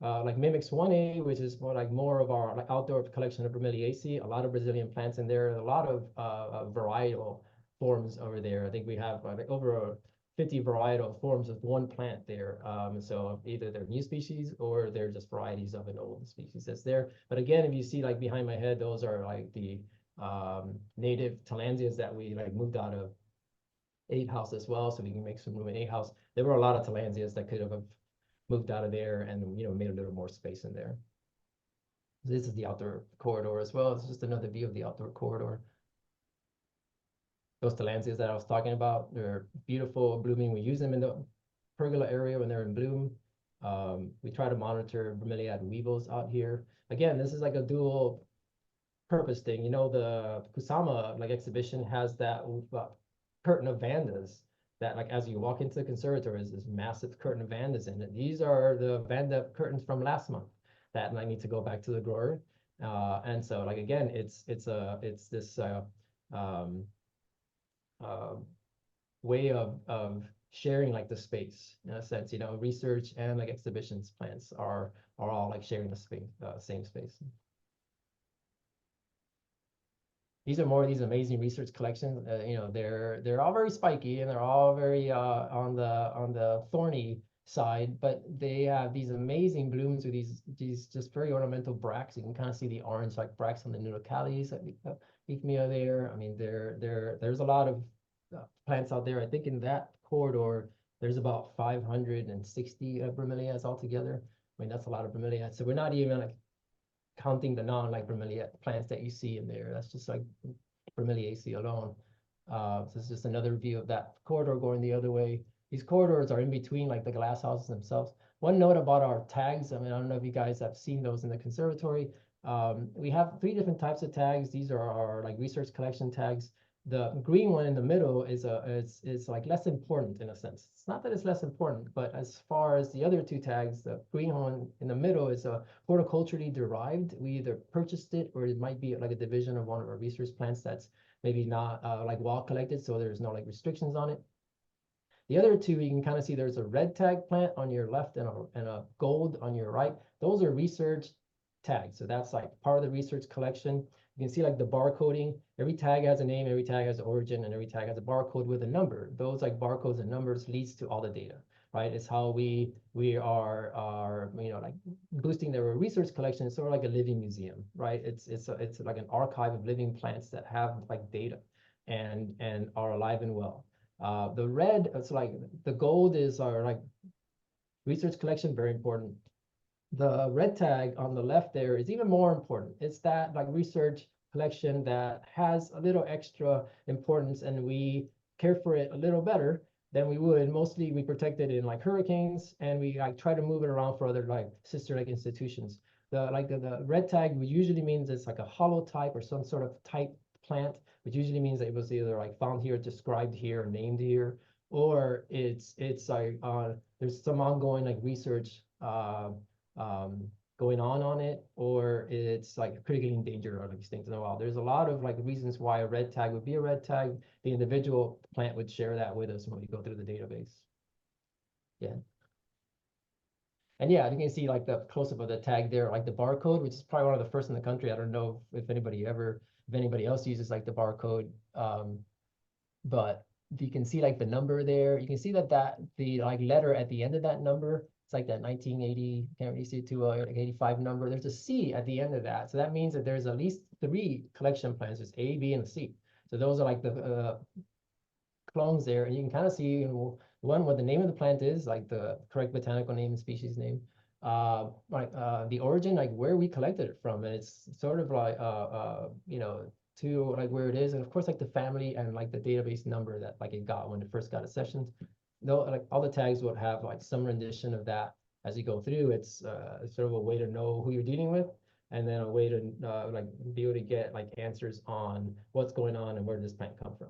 like mimics 1A, which is more of our like outdoor collection of Bromeliaceae, a lot of Brazilian plants in there, a lot of varietal forms over there. I think we have like over 50 varietal forms of one plant there. So either they're new species or they're just varieties of an old species that's there. But again, if you see like behind my head, those are like the native Tillandsias that we like moved out of 8 house as well, so we can make some room in 8 house. There were a lot of Tillandsias that could have moved out of there and made a little more space in there. This is the outdoor corridor as well. It's just another view of the outdoor corridor. Those Tillandsias that I was talking about, they're beautiful, blooming. We use them in the pergola area when they're in bloom. We try to monitor bromeliad weevils out here. Again, this is like a dual purpose thing. The Kusama like exhibition has that curtain of vandas that like as you walk into the conservatory is this massive curtain of vandas in it. These are the vanda curtains from last month that I need to go back to the grower. And so like again, it's this way of sharing like the space in a sense. Research and like exhibitions plants are all like sharing the space, same space. These are more of these amazing research collections. They're all very spiky and they're all very on the thorny side, but they have these amazing blooms with these just very ornamental bracts. You can kind of see the orange like bracts on the Nunocalis that Ecmia there. I mean, there's a lot of plants out there. I think in that corridor there's about 560 bromeliads altogether. I mean, that's a lot of bromeliads. So we're not even like counting the non like bromeliad plants that you see in there. That's just like Bromeliaceae alone. So it's just another view of that corridor going the other way. These corridors are in between like the glass houses themselves. One note about our tags, I mean, I don't know if you guys have seen those in the conservatory. We have 3 different types of tags. These are our like research collection tags. The green one in the middle is like less important in a sense. It's not that it's less important, but as far as the other 2 tags, the green one in the middle is a horticulturally derived. We either purchased it or it might be like a division of one of our research plants that's maybe not like well collected, so there's no like restrictions on it. The other 2, you can kind of see there's a red tag plant on your left and a gold on your right. Those are research tags. So that's like part of the research collection. You can see like the barcoding. Every tag has a name, every tag has an origin, and every tag has a barcode with a number. Those like barcodes and numbers leads to all the data, right? It's how we are like boosting the research collection. It's sort of like a living museum, right? It's like an archive of living plants that have like data and are alive and well. The red, it's like the gold is our like research collection, very important. The red tag on the left there is even more important. It's that like research collection that has a little extra importance, and we care for it a little better than we would. Mostly we protect it in like hurricanes, and we like try to move it around for other like sister like institutions. The red tag usually means it's like a holotype or some sort of type plant, which usually means that it was either like found here, described here, or named here, or it's like there's some ongoing like research going on it, or it's like critically endangered or extinct in the wild. There's a lot of like reasons why a red tag would be a red tag. The individual plant would share that with us when we go through the database. Yeah. And yeah, you can see like the close-up of the tag there, like the barcode, which is probably one of the first in the country. I don't know if anybody else uses like the barcode. But you can see like the number there. You can see that the like letter at the end of that number, it's like that 1980, can't really see it too well, like 85 number. There's a C at the end of that. So that means that there's at least 3 collection plants. There's A, B, and C. So those are like the clones there. And you can kind of see one, what the name of the plant is, like the correct botanical name and species name. The origin, like where we collected it from. And it's sort of like, to like where it is, and of course like the family and like the database number that like it got when it first got accessioned. No, like all the tags would have like some rendition of that as you go through. It's sort of a way to know who you're dealing with, and then a way to like be able to get like answers on what's going on and where does this plant come from.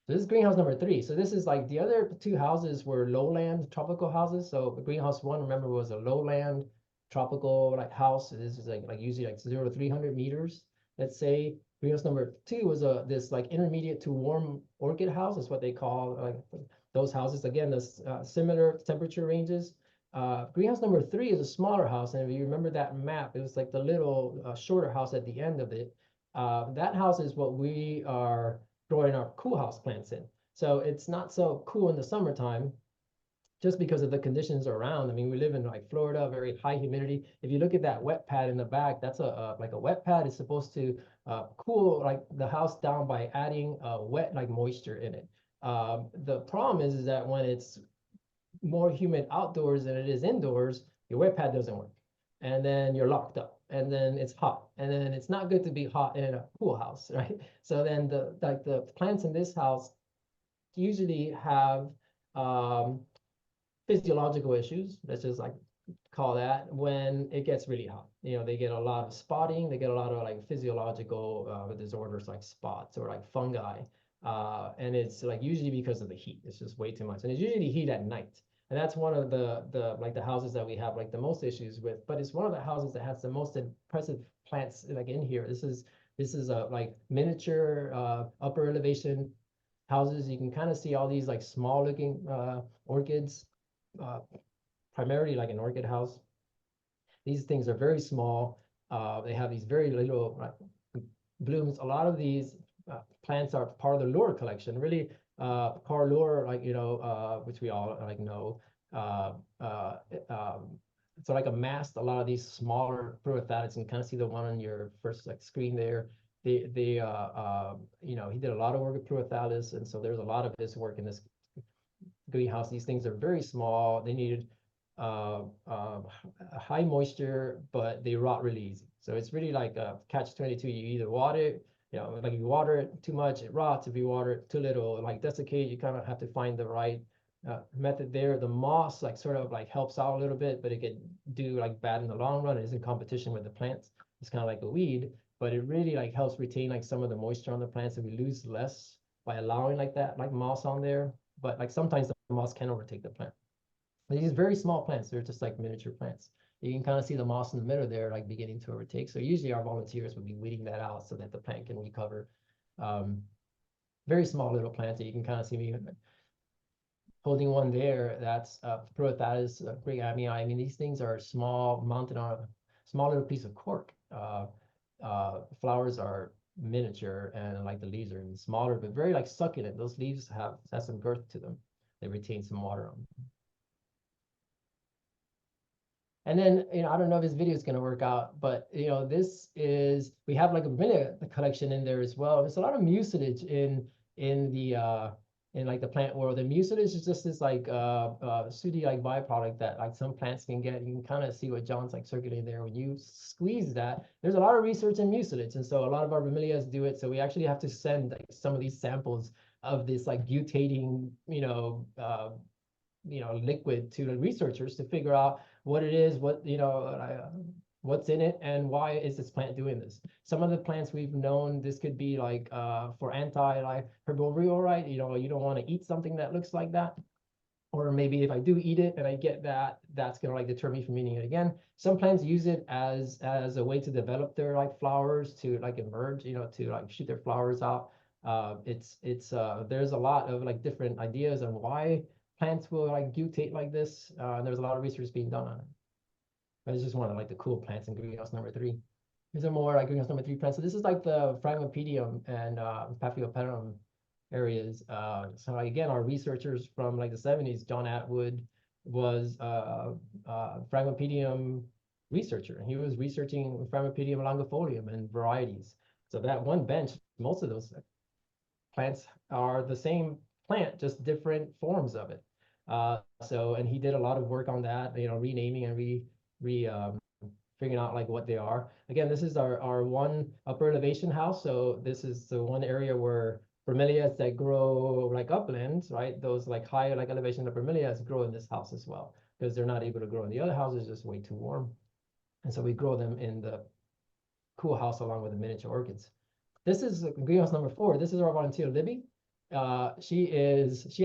So this is greenhouse number 3. So this is like the other 2 houses were lowland tropical houses. So greenhouse 1, remember, was a lowland tropical like house. So this is like usually like 0 to 300 meters. Let's say greenhouse number 2 was this like intermediate to warm orchid house. Is what they call like those houses. Again, this similar temperature ranges. Greenhouse number 3 is a smaller house, and if you remember that map, it was like the little shorter house at the end of it. That house is what we are growing our cool house plants in. So it's not so cool in the summertime just because of the conditions around. I mean, we live in like Florida, very high humidity. If you look at that wet pad in the back, that's like a wet pad is supposed to cool like the house down by adding wet like moisture in it. The problem is that when it's more humid outdoors than it is indoors, your wet pad doesn't work. And then you're locked up, and then it's hot, and then it's not good to be hot in a cool house, right? So then the plants in this house usually have physiological issues. Let's just like call that when it gets really hot. They get a lot of spotting. They get a lot of like physiological disorders like spots or like fungi. And it's like usually because of the heat. It's just way too much. And it's usually heat at night. And that's one of the like the houses that we have like the most issues with. But it's one of the houses that has the most impressive plants like in here. This is a like miniature upper elevation houses. You can kind of see all these like small looking orchids, primarily like an orchid house. These things are very small. They have these very little blooms. A lot of these plants are part of the Lure collection. Really, Carl Lure, like which we all like know. So like amassed a lot of these smaller prothothalids, and kind of see the one on your first like screen there. He did a lot of work with prothothalids, and so there's a lot of his work in this greenhouse. These things are very small. They needed high moisture, but they rot really easy. So it's really like a catch-22. You either water it, you know, like if you water it too much, it rots. If you water it too little, like desiccate. You kind of have to find the right method there. The moss like sort of like helps out a little bit, but it can do like bad in the long run. It is in competition with the plants. It's kind of like a weed, but it really like helps retain like some of the moisture on the plants, and we lose less by allowing like that like moss on there. But like sometimes the moss can overtake the plant. These very small plants, they're just like miniature plants. You can kind of see the moss in the middle there, like beginning to overtake. So usually our volunteers would be weeding that out so that the plant can recover. Very small little plants that you can kind of see me holding one there. That's Protatis greigami. I mean, these things are small, mounted on a small little piece of cork. Flowers are miniature, and like the leaves are even smaller, but very like succulent. Those leaves have some girth to them. They retain some water on them. And then, you know, I don't know if this video is going to work out, but, you know, this is, we have like a bromeliad collection in there as well. There's a lot of mucilage in like the plant world. And mucilage is just this like sooty like byproduct that like some plants can get. You can kind of see what John's like circulating there. When you squeeze that, there's a lot of research in mucilage. And so a lot of our bromeliads do it. So we actually have to send like some of these samples of this like butating, liquid to the researchers to figure out what it is, what's in it, and why is this plant doing this. Some of the plants we've known, this could be like for like herbivory, right? You know, you don't want to eat something that looks like that. Or maybe if I do eat it and I get that, that's gonna like deter me from eating it again. Some plants use it as a way to develop their like flowers to like emerge, to like shoot their flowers out. There's a lot of like different ideas on why plants will like mutate like this. There's a lot of research being done on it. But it's just one of like the cool plants in greenhouse number 3. These are more like greenhouse number 3 plants. So this is like the Phragmipedium and Paphiopedilum areas. So like, again, our researchers from like the 70s, John Atwood was Phragmipedium researcher. He was researching Phragmipedium longifolium and varieties. So that one bench, most of those plants are the same plant, just different forms of it. And he did a lot of work on that, renaming and figuring out like what they are. Again, this is our one upper elevation house. So this is the one area where bromeliads that grow like uplands, right? Those like higher like elevation of bromeliads grow in this house as well, because they're not able to grow in the other houses, just way too warm. And so we grow them in the cool house along with the miniature orchids. This is greenhouse number 4. This is our volunteer, Libby. She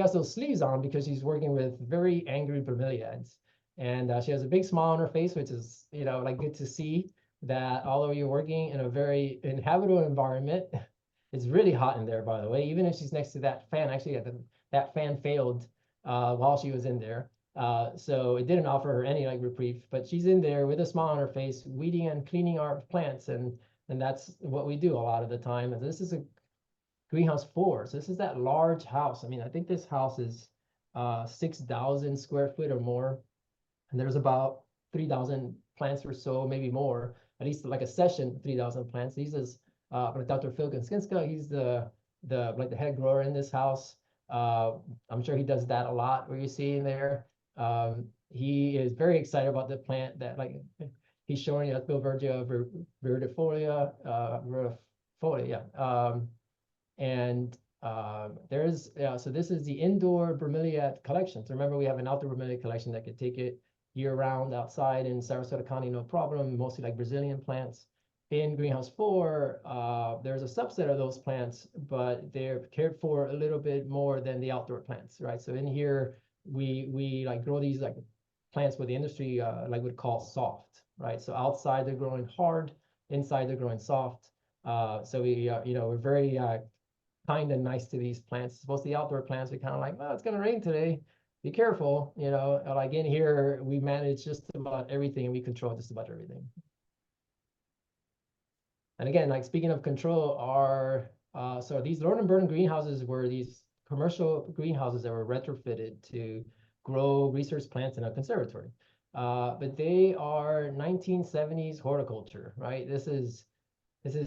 has those sleeves on because she's working with very angry bromeliads. And she has a big smile on her face, which is, like good to see that although you're working in a very inhabitable environment, it's really hot in there, by the way, even if she's next to that fan. Actually, that fan failed while she was in there. So it didn't offer her any like reprieve, but she's in there with a smile on her face, weeding and cleaning our plants. And that's what we do a lot of the time. And this is a greenhouse 4. So this is that large house. I mean, I think this house is 6,000 square foot or more. And there's about 3,000 plants or so, maybe more, at least like a session, 3,000 plants. These is Dr. Phil Gonskinska. He's the head grower in this house. I'm sure he does that a lot, where you see in there. He is very excited about the plant that like he's showing us Bilbergia verdifolia, so this is the indoor bromeliad collection. So remember, we have an outdoor bromeliad collection that could take it year-round outside in Sarasota County, no problem, mostly like Brazilian plants. In greenhouse 4, there's a subset of those plants, but they're cared for a little bit more than the outdoor plants, right? So in here, we like grow these like plants what the industry like would call soft, right? So outside they're growing hard, inside they're growing soft. So we're very kind and nice to these plants. Most of the outdoor plants are kind of like, well, it's gonna rain today, be careful, like in here, we manage just about everything and we control just about everything. And again, like speaking of control, so these Lord and Burton greenhouses were these commercial greenhouses that were retrofitted to grow research plants in a conservatory. But they are 1970s horticulture, right? This is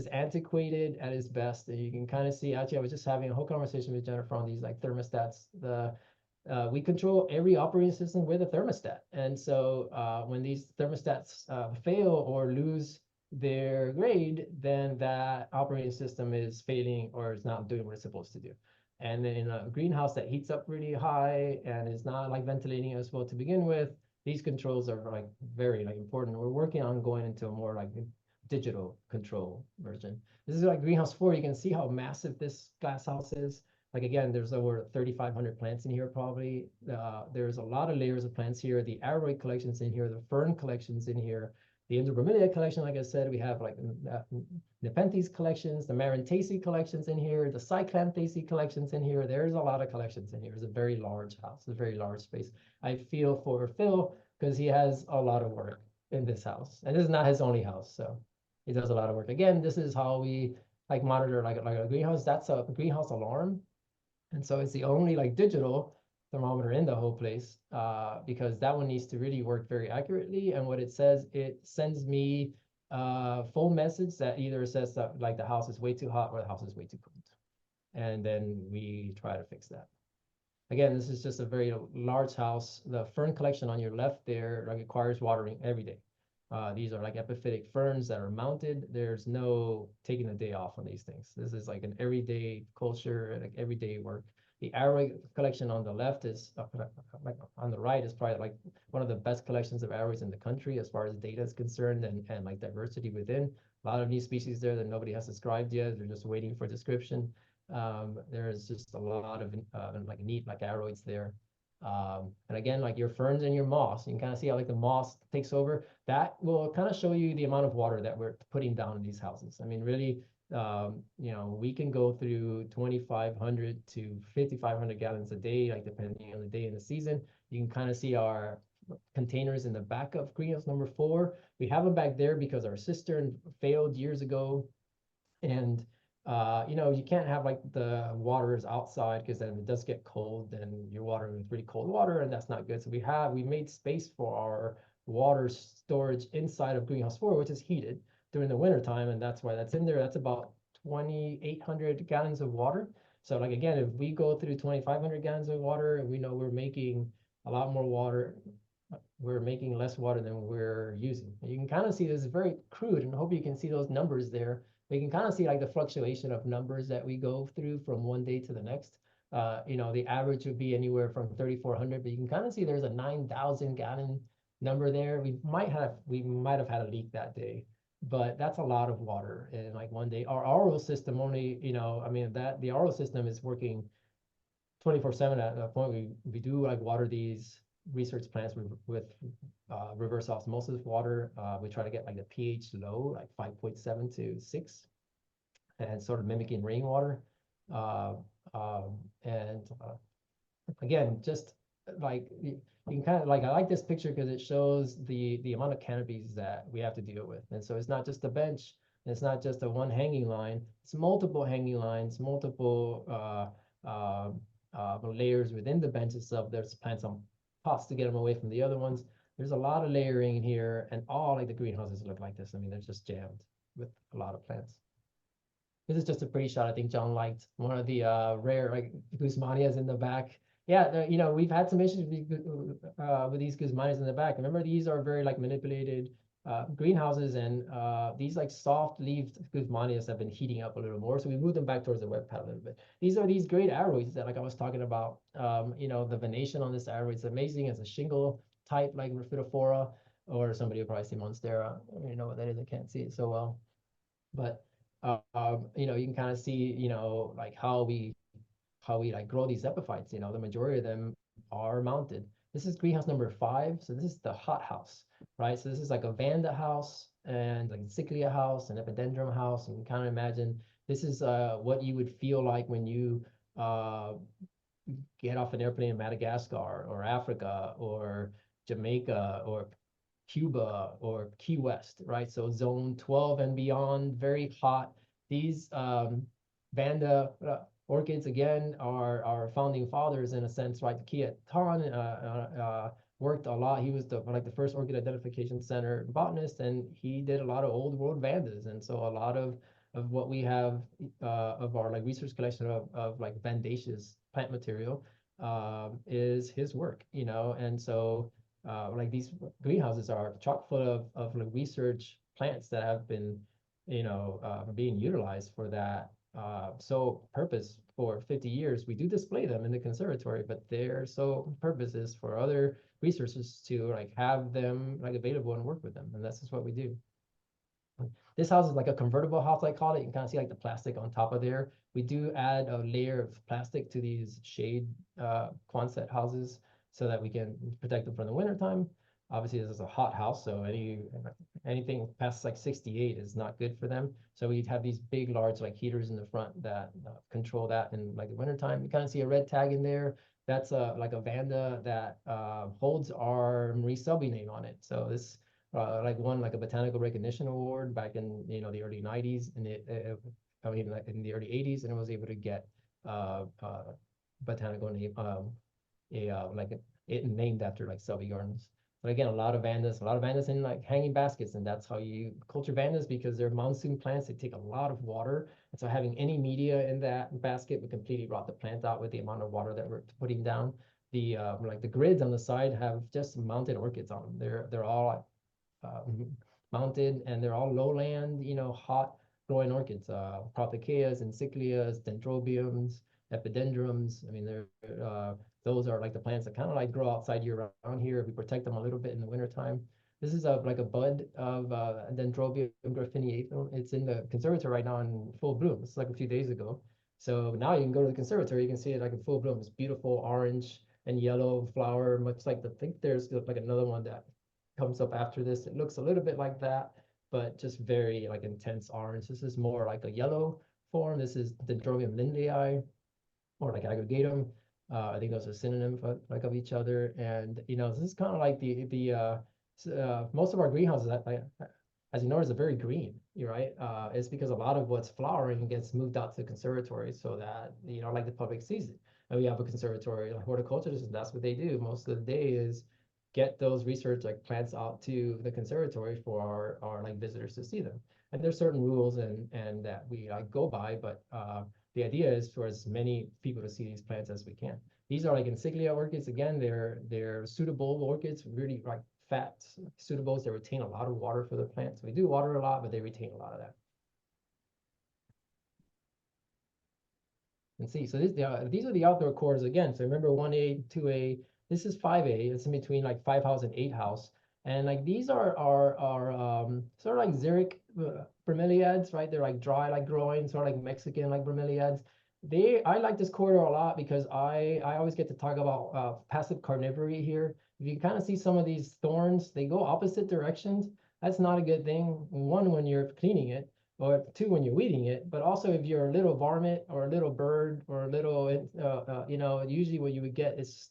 antiquated at its best. And you can kind of see, actually, I was just having a whole conversation with Jennifer on these like thermostats. We control every operating system with a thermostat. And so when these thermostats fail or lose their grade, then that operating system is failing or is not doing what it's supposed to do. And in a greenhouse that heats up really high and is not like ventilating as well to begin with, these controls are like very like important. We're working on going into a more like digital control version. This is like greenhouse 4. You can see how massive this glass house is. Like again, there's over 3,500 plants in here probably. There's a lot of layers of plants here. The aroid collections in here, the fern collections in here, the Indobromeliad collection, like I said, we have like Nepenthes collections, the Marantaceae collections in here, the Cyclanthaceae collections in here. There's a lot of collections in here. It's a very large house, a very large space. I feel for Phil because he has a lot of work in this house. And this is not his only house, so he does a lot of work. Again, this is how we like monitor like a greenhouse. That's a greenhouse alarm. And so it's the only like digital thermometer in the whole place, because that one needs to really work very accurately. And what it says, it sends me full message that either says that like the house is way too hot or the house is way too cold. And then we try to fix that. Again, this is just a very large house. The fern collection on your left there like requires watering every day. These are like epiphytic ferns that are mounted. There's no taking a day off on these things. This is like an everyday culture, like everyday work. The aroid collection on the left is, like on the right is probably like one of the best collections of aroids in the country as far as data is concerned and like diversity within. A lot of new species there that nobody has described yet. They're just waiting for description. There's just a lot of like neat like aroids there. And again, like your ferns and your moss, you can kind of see how like the moss takes over. That will kind of show you the amount of water that we're putting down in these houses. I mean, really, we can go through 2,500 to 5,500 gallons a day, like depending on the day and the season. You can kind of see our containers in the back of greenhouse number 4. We have them back there because our cistern failed years ago. And you can't have like the waters outside because then it does get cold, then you're watering with really cold water, and that's not good. So we made space for our water storage inside of greenhouse 4, which is heated during the winter time, and that's why that's in there. That's about 2,800 gallons of water. So like again, if we go through 2,500 gallons of water, we know we're making a lot more water. We're making less water than we're using. And you can kind of see this is very crude, and I hope you can see those numbers there. We can kind of see like the fluctuation of numbers that we go through from one day to the next. The average would be anywhere from 3,400, but you can kind of see there's a 9,000 gallon number there. We might have had a leak that day, but that's a lot of water in like one day. Our RO system only, the RO system is working 24/7 at a point. We do like water these research plants with reverse osmosis water. We try to get like the pH low, like 5.7 to 6, and sort of mimicking rainwater. Again, just like you can kind of like, I like this picture because it shows the amount of canopies that we have to deal with. And so it's not just a bench, and it's not just a one hanging line, it's multiple hanging lines, multiple layers within the bench itself. There's plants on pots to get them away from the other ones. There's a lot of layering here, and all like the greenhouses look like this. I mean, they're just jammed with a lot of plants. This is just a pretty shot I think John liked. One of the rare like Guzmanias in the back. Yeah, we've had some issues with these Guzmanias in the back. Remember, these are very like manipulated greenhouses, and these like soft-leaved Guzmanias have been heating up a little more. So we moved them back towards the web pad a little bit. These are these great aroids that like I was talking about. The venation on this aroid is amazing. It's a shingle type like Rhaphidophora, or somebody will probably see Monstera. I don't even know what that is. I can't see it so well. But you can kind of see, like how we like grow these epiphytes. The majority of them are mounted. This is greenhouse number 5. So this is the hot house, right? So this is like a Vanda house and like a Ciclia house, an Epidendrum house. And you kind of imagine this is what you would feel like when you get off an airplane in Madagascar or Africa or Jamaica or Cuba or Key West, right? So zone 12 and beyond, very hot. These Vanda orchids, again, are our founding fathers in a sense, right? Kiat Ton worked a lot. He was the first orchid identification center botanist, and he did a lot of old world Vandas. And so a lot of what we have of our like research collection of like Vandaceous plant material is his work, and so like these greenhouses are chock full of like research plants that have been, being utilized for that sole purpose for 50 years. We do display them in the conservatory, but their sole purpose is for other researchers to like have them like available and work with them, and that's just what we do. This house is like a convertible house, I call it. You can kind of see like the plastic on top of there. We do add a layer of plastic to these shade Quonset houses so that we can protect them from the winter time. Obviously, this is a hot house, so anything past like 68 is not good for them. So we have these big, large like heaters in the front that control that in like the winter time. You kind of see a red tag in there. That's like a Vanda that holds our Marie Selby name on it. So this like won like a botanical recognition award back in the early 90s and like in the early 80s, and it was able to get botanical name it named after like Selby Gardens. But again, a lot of vandas in like hanging baskets, and that's how you culture vandas because they're monsoon plants. They take a lot of water, and so having any media in that basket would completely rot the plant out with the amount of water that we're putting down. The like the grids on the side have just mounted orchids on them. They're all mounted, and they're all lowland, hot growing orchids, prothecaeas, encyclias, dendrobiums, epidendrums. I mean, those are like the plants that kind of like grow outside year round here. We protect them a little bit in the wintertime. This is like a bud of Dendrobium graffineatum. It's in the conservatory right now in full bloom. It's like a few days ago. So now you can go to the conservatory, you can see it like in full bloom. It's beautiful orange and yellow flower, much like I think there's like another one that comes up after this. It looks a little bit like that, but just very like intense orange. This is more like a yellow form. This is Dendrobium lindleyi, or like aggregatum. I think those are synonyms like of each other. And this is kind of like the most of our greenhouses, as you notice, are very green. You're right. It's because a lot of what's flowering gets moved out to the conservatory so that like the public sees it. And we have a conservatory like horticulturists, and that's what they do most of the day is get those research like plants out to the conservatory for our like visitors to see them. And there's certain rules and that we like go by, but the idea is for as many people to see these plants as we can. These are like insignia orchids. Again, they're suitable orchids, really like fat suitables. They retain a lot of water for the plant. So we do water a lot, but they retain a lot of that. And see, so these are the outdoor cores again. So remember 1A, 2A, this is 5A. It's in between like 5 house and 8 house. And like these are sort of like xeric bromeliads, right? They're like dry, like growing, sort of like Mexican like bromeliads. I like this corridor a lot because I always get to talk about passive carnivory here. If you kind of see some of these thorns, they go opposite directions. That's not a good thing. One, when you're cleaning it, or two, when you're weeding it, but also if you're a little varmint or a little bird or a little, usually what you would get is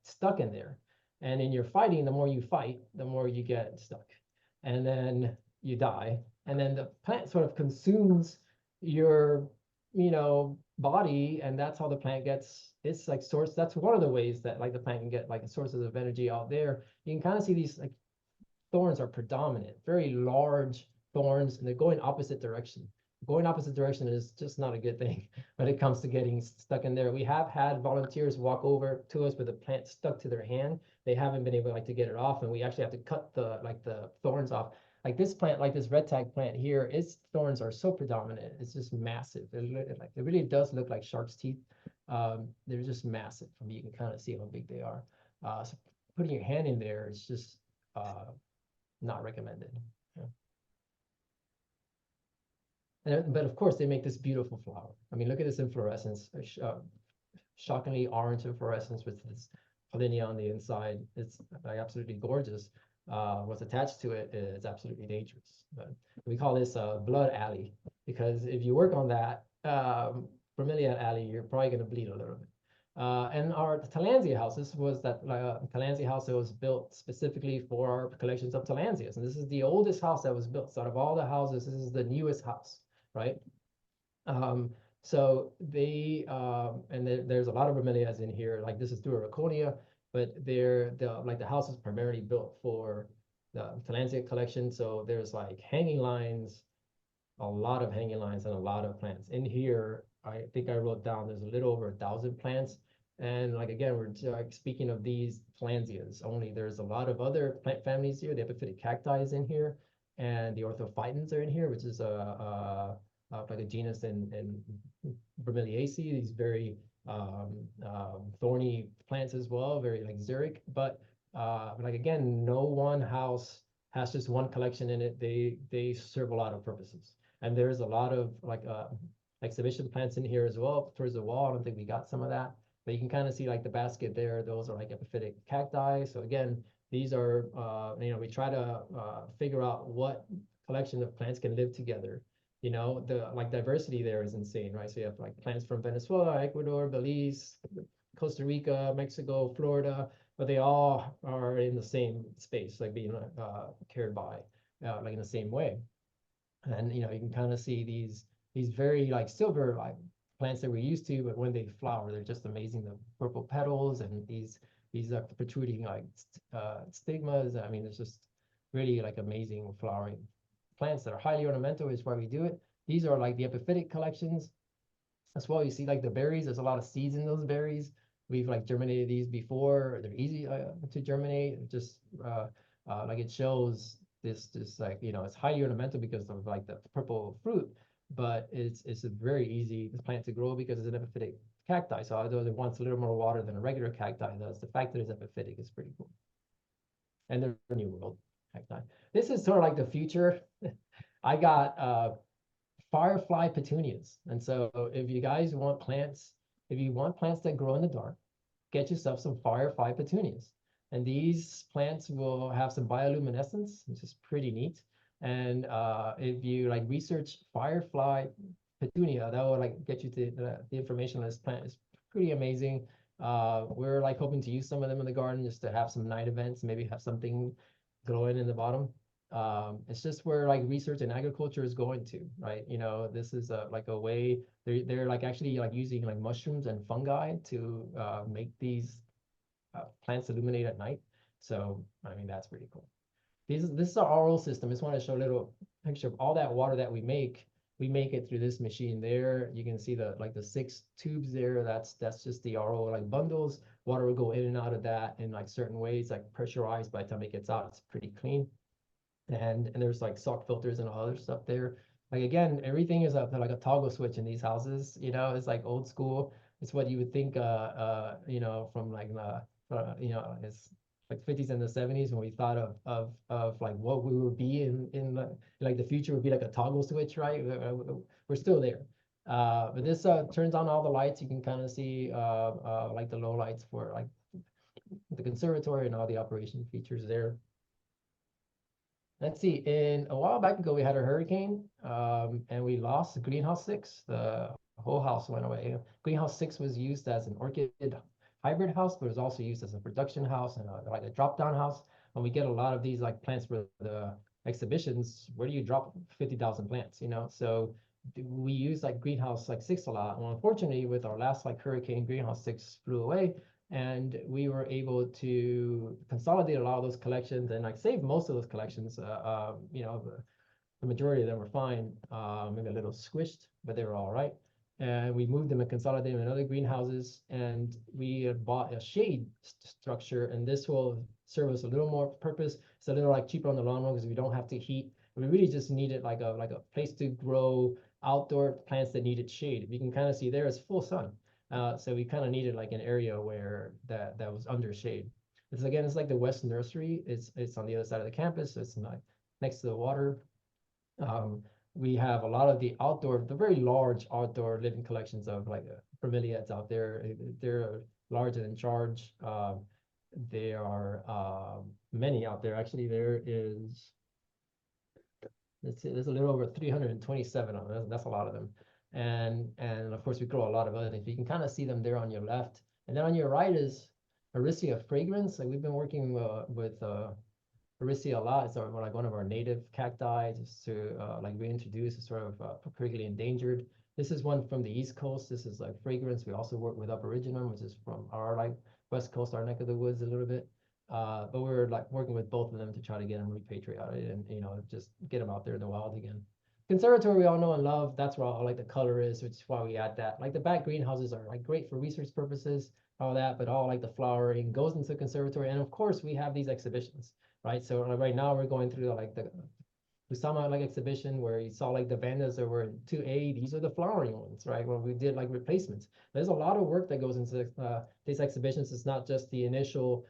stuck in there. And in your fighting, the more you fight, the more you get stuck. And then you die. And then the plant sort of consumes your, body, and that's how the plant gets its like source. That's one of the ways that like the plant can get like sources of energy out there. You can kind of see these like thorns are predominant, very large thorns, and they're going opposite direction. Going opposite direction is just not a good thing when it comes to getting stuck in there. We have had volunteers walk over to us with a plant stuck to their hand. They haven't been able to get it off, and we actually have to cut the thorns off. Like this plant, like this red tag plant here, its thorns are so predominant. It's just massive. It really does look like shark's teeth. They're just massive. I mean, you can kind of see how big they are. So putting your hand in there is just not recommended. Yeah. But of course, they make this beautiful flower. I mean, look at this inflorescence, shockingly orange inflorescence with this pollinia on the inside. It's like absolutely gorgeous. What's attached to it is absolutely dangerous. But we call this blood alley because if you work on that bromeliad alley, you're probably going to bleed a little bit. And our Tillandsia houses was that Tillandsia house that was built specifically for our collections of Tillandsias. And this is the oldest house that was built. So out of all the houses, this is the newest house, right? So there's a lot of bromeliads in here. Like this is through Araconia, but the house is primarily built for the Tillandsia collection. So there's like hanging lines, a lot of hanging lines and a lot of plants. In here, I think I wrote down there's a little over 1,000 plants. And like again, we're like speaking of these plansias only. There's a lot of other plant families here. The epiphytic cacti is in here, and the orthophytons are in here, which is like a genus in Bromeliaceae. These very thorny plants as well, very like xeric. But like again, no one house has just one collection in it. They serve a lot of purposes, and there's a lot of like exhibition plants in here as well towards the wall. I don't think we got some of that, but you can kind of see like the basket there. Those are like epiphytic cacti. So again, these are we try to figure out what collection of plants can live together. The like diversity there is insane, right? So you have like plants from Venezuela, Ecuador, Belize, Costa Rica, Mexico, Florida, but they all are in the same space, like being cared by, like in the same way. And you can kind of see these very like silver like plants that we're used to, but when they flower, they're just amazing. The purple petals and these protruding like stigmas. I mean, it's just really like amazing flowering plants that are highly ornamental, is why we do it. These are like the epiphytic collections as well. You see like the berries, there's a lot of seeds in those berries. We've like germinated these before. They're easy to germinate. Just like it shows this like it's highly ornamental because of like the purple fruit, but it's a very easy plant to grow because it's an epiphytic cacti. So although it wants a little more water than a regular cacti does, the fact that it's epiphytic is pretty cool. And they're New World cacti. This is sort of like the future. I got firefly petunias. And so if you guys want plants, if you want plants that grow in the dark, get yourself some firefly petunias. And these plants will have some bioluminescence, which is pretty neat. And if you like research firefly petunia, that will like get you to the information on this plant. Is pretty amazing. We're like hoping to use some of them in the garden just to have some night events, maybe have something glowing in the bottom. It's just where like research and agriculture is going to, right? This is like a way they're like actually like using like mushrooms and fungi to make these plants illuminate at night. So I mean that's pretty cool. This is our RO system. I just want to show a little picture of all that water that we make. We make it through this machine there. You can see the 6 tubes there. That's just the RO like bundles. Water will go in and out of that in like certain ways, like pressurized. By the time it gets out, it's pretty clean. And there's like salt filters and all other stuff there. Like again, everything is like a toggle switch in these houses. It's like old school. It's what you would think from like it's like 50s and the 70s when we thought of like what we would be in like the future would be like a toggle switch, right? We're still there. But this turns on all the lights. You can kind of see like the low lights for like the conservatory and all the operation features there. Let's see, in a while back ago, we had a hurricane and we lost Greenhouse 6. The whole house went away. Greenhouse 6 was used as an orchid hybrid house, but it was also used as a production house and like a drop-down house. When we get a lot of these like plants for the exhibitions, where do you drop 50,000 plants, So we use like Greenhouse like 6 a lot. Well, unfortunately, with our last like hurricane, Greenhouse 6 flew away. And we were able to consolidate a lot of those collections and like save most of those collections. The majority of them were fine, maybe a little squished, but they were all right. And we moved them and consolidated them in other greenhouses. And we had bought a shade structure, and this will serve us a little more purpose. It's a little like cheaper on the long run because we don't have to heat. We really just needed like a place to grow outdoor plants that needed shade. You can kind of see there it's full sun. So we kind of needed like an area where that was under shade. It's like the West Nursery. It's on the other side of the campus. So it's like next to the water. We have a lot of the very large outdoor living collections of like bromeliads out there. They're large and in charge. There are many out there. Actually, there's a little over 327 of them. That's a lot of them. And of course we grow a lot of other things. You can kind of see them there on your left, and then on your right is Aricia fragrans. Like we've been working with Aricia a lot. It's like one of our native cacti, just to like reintroduce. It's sort of critically endangered. This is one from the East Coast. This is like fragrans. We also work with Aboriginum, which is from our like West Coast, our neck of the woods a little bit. But we're like working with both of them to try to get them repatriated and just get them out there in the wild again. Conservatory we all know and love. That's where all like the color is, which is why we add that. Like the back greenhouses are like great for research purposes. all that, but all like the flowering goes into the conservatory. And of course, we have these exhibitions, right? So like right now we're going through like the Usama like exhibition where you saw like the vandas that were in 2A. These are the flowering ones, right? When we did like replacements. There's a lot of work that goes into these exhibitions. It's not just the initial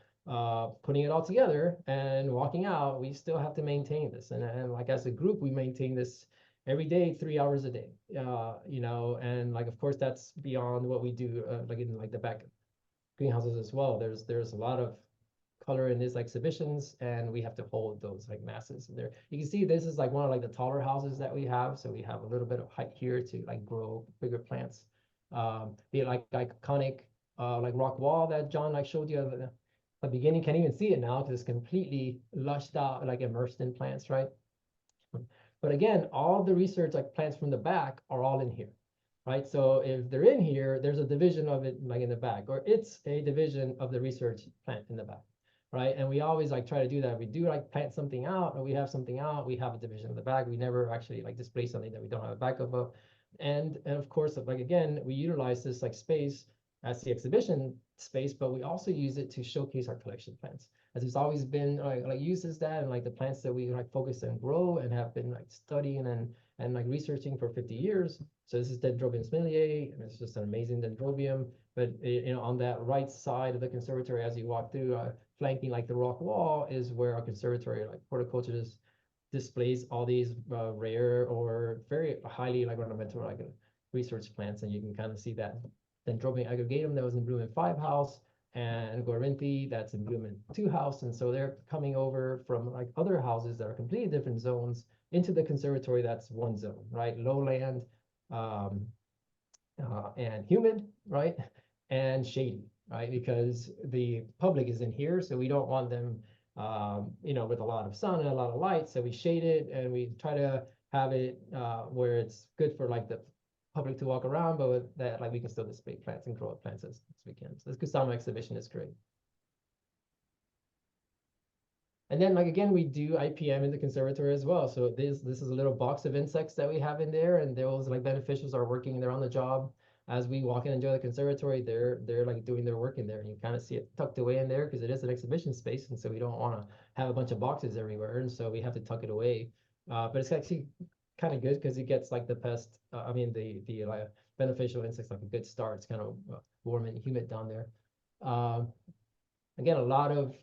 putting it all together and walking out. We still have to maintain this, and like as a group, we maintain this every day, 3 hours a day. You know, and like of course that's beyond what we do like in like the back greenhouses as well. There's a lot of color in these exhibitions, and we have to hold those like masses. And there, you can see this is like one of like the taller houses that we have. So we have a little bit of height here to like grow bigger plants. The like iconic like rock wall that John like showed you at the beginning. Can't even see it now because it's completely lushed out, like immersed in plants, right? But again, all the research like plants from the back are all in here, right? So if they're in here, there's a division of it like in the back, or it's a division of the research plant in the back, right? And we always like try to do that. We do like plant something out, or we have something out, we have a division in the back. We never actually like display something that we don't have a backup of. And of course, like again, we utilize this like space as the exhibition space, but we also use it to showcase our collection plants. As it's always been like uses that, and like the plants that we like focus and grow and have been like studying and like researching for 50 years. So this is Dendrobium smilliae, and it's just an amazing dendrobium. But you know, on that right side of the conservatory, as you walk through, flanking like the rock wall, is where our conservatory like horticulturist displays all these rare or very highly like ornamental like research plants, and you can kind of see that Dendrobium aggregatum that was in bloom in 5 house, and Gorinthi that's in bloom in 2 house. And so they're coming over from like other houses that are completely different zones into the conservatory. That's one zone, right? Lowland um, and humid, right? And shady, right? Because the public is in here, so we don't want them, you know, with a lot of sun and a lot of light. So we shade it, and we try to have it where it's good for like the public to walk around, but with that, like we can still display plants and grow up plants as we can. So this Kusama exhibition is great. And then like again, we do IPM in the conservatory as well. So this is a little box of insects that we have in there, and those like beneficials are working, they're on the job. As we walk in and enjoy the conservatory, they're like doing their work in there, and you kind of see it tucked away in there because it is an exhibition space, and so we don't want to have a bunch of boxes everywhere, and so we have to tuck it away. But it's actually kind of good because it gets like the pest, I mean the like beneficial insects like a good start. It's kind of warm and humid down there. Um, Again, a lot of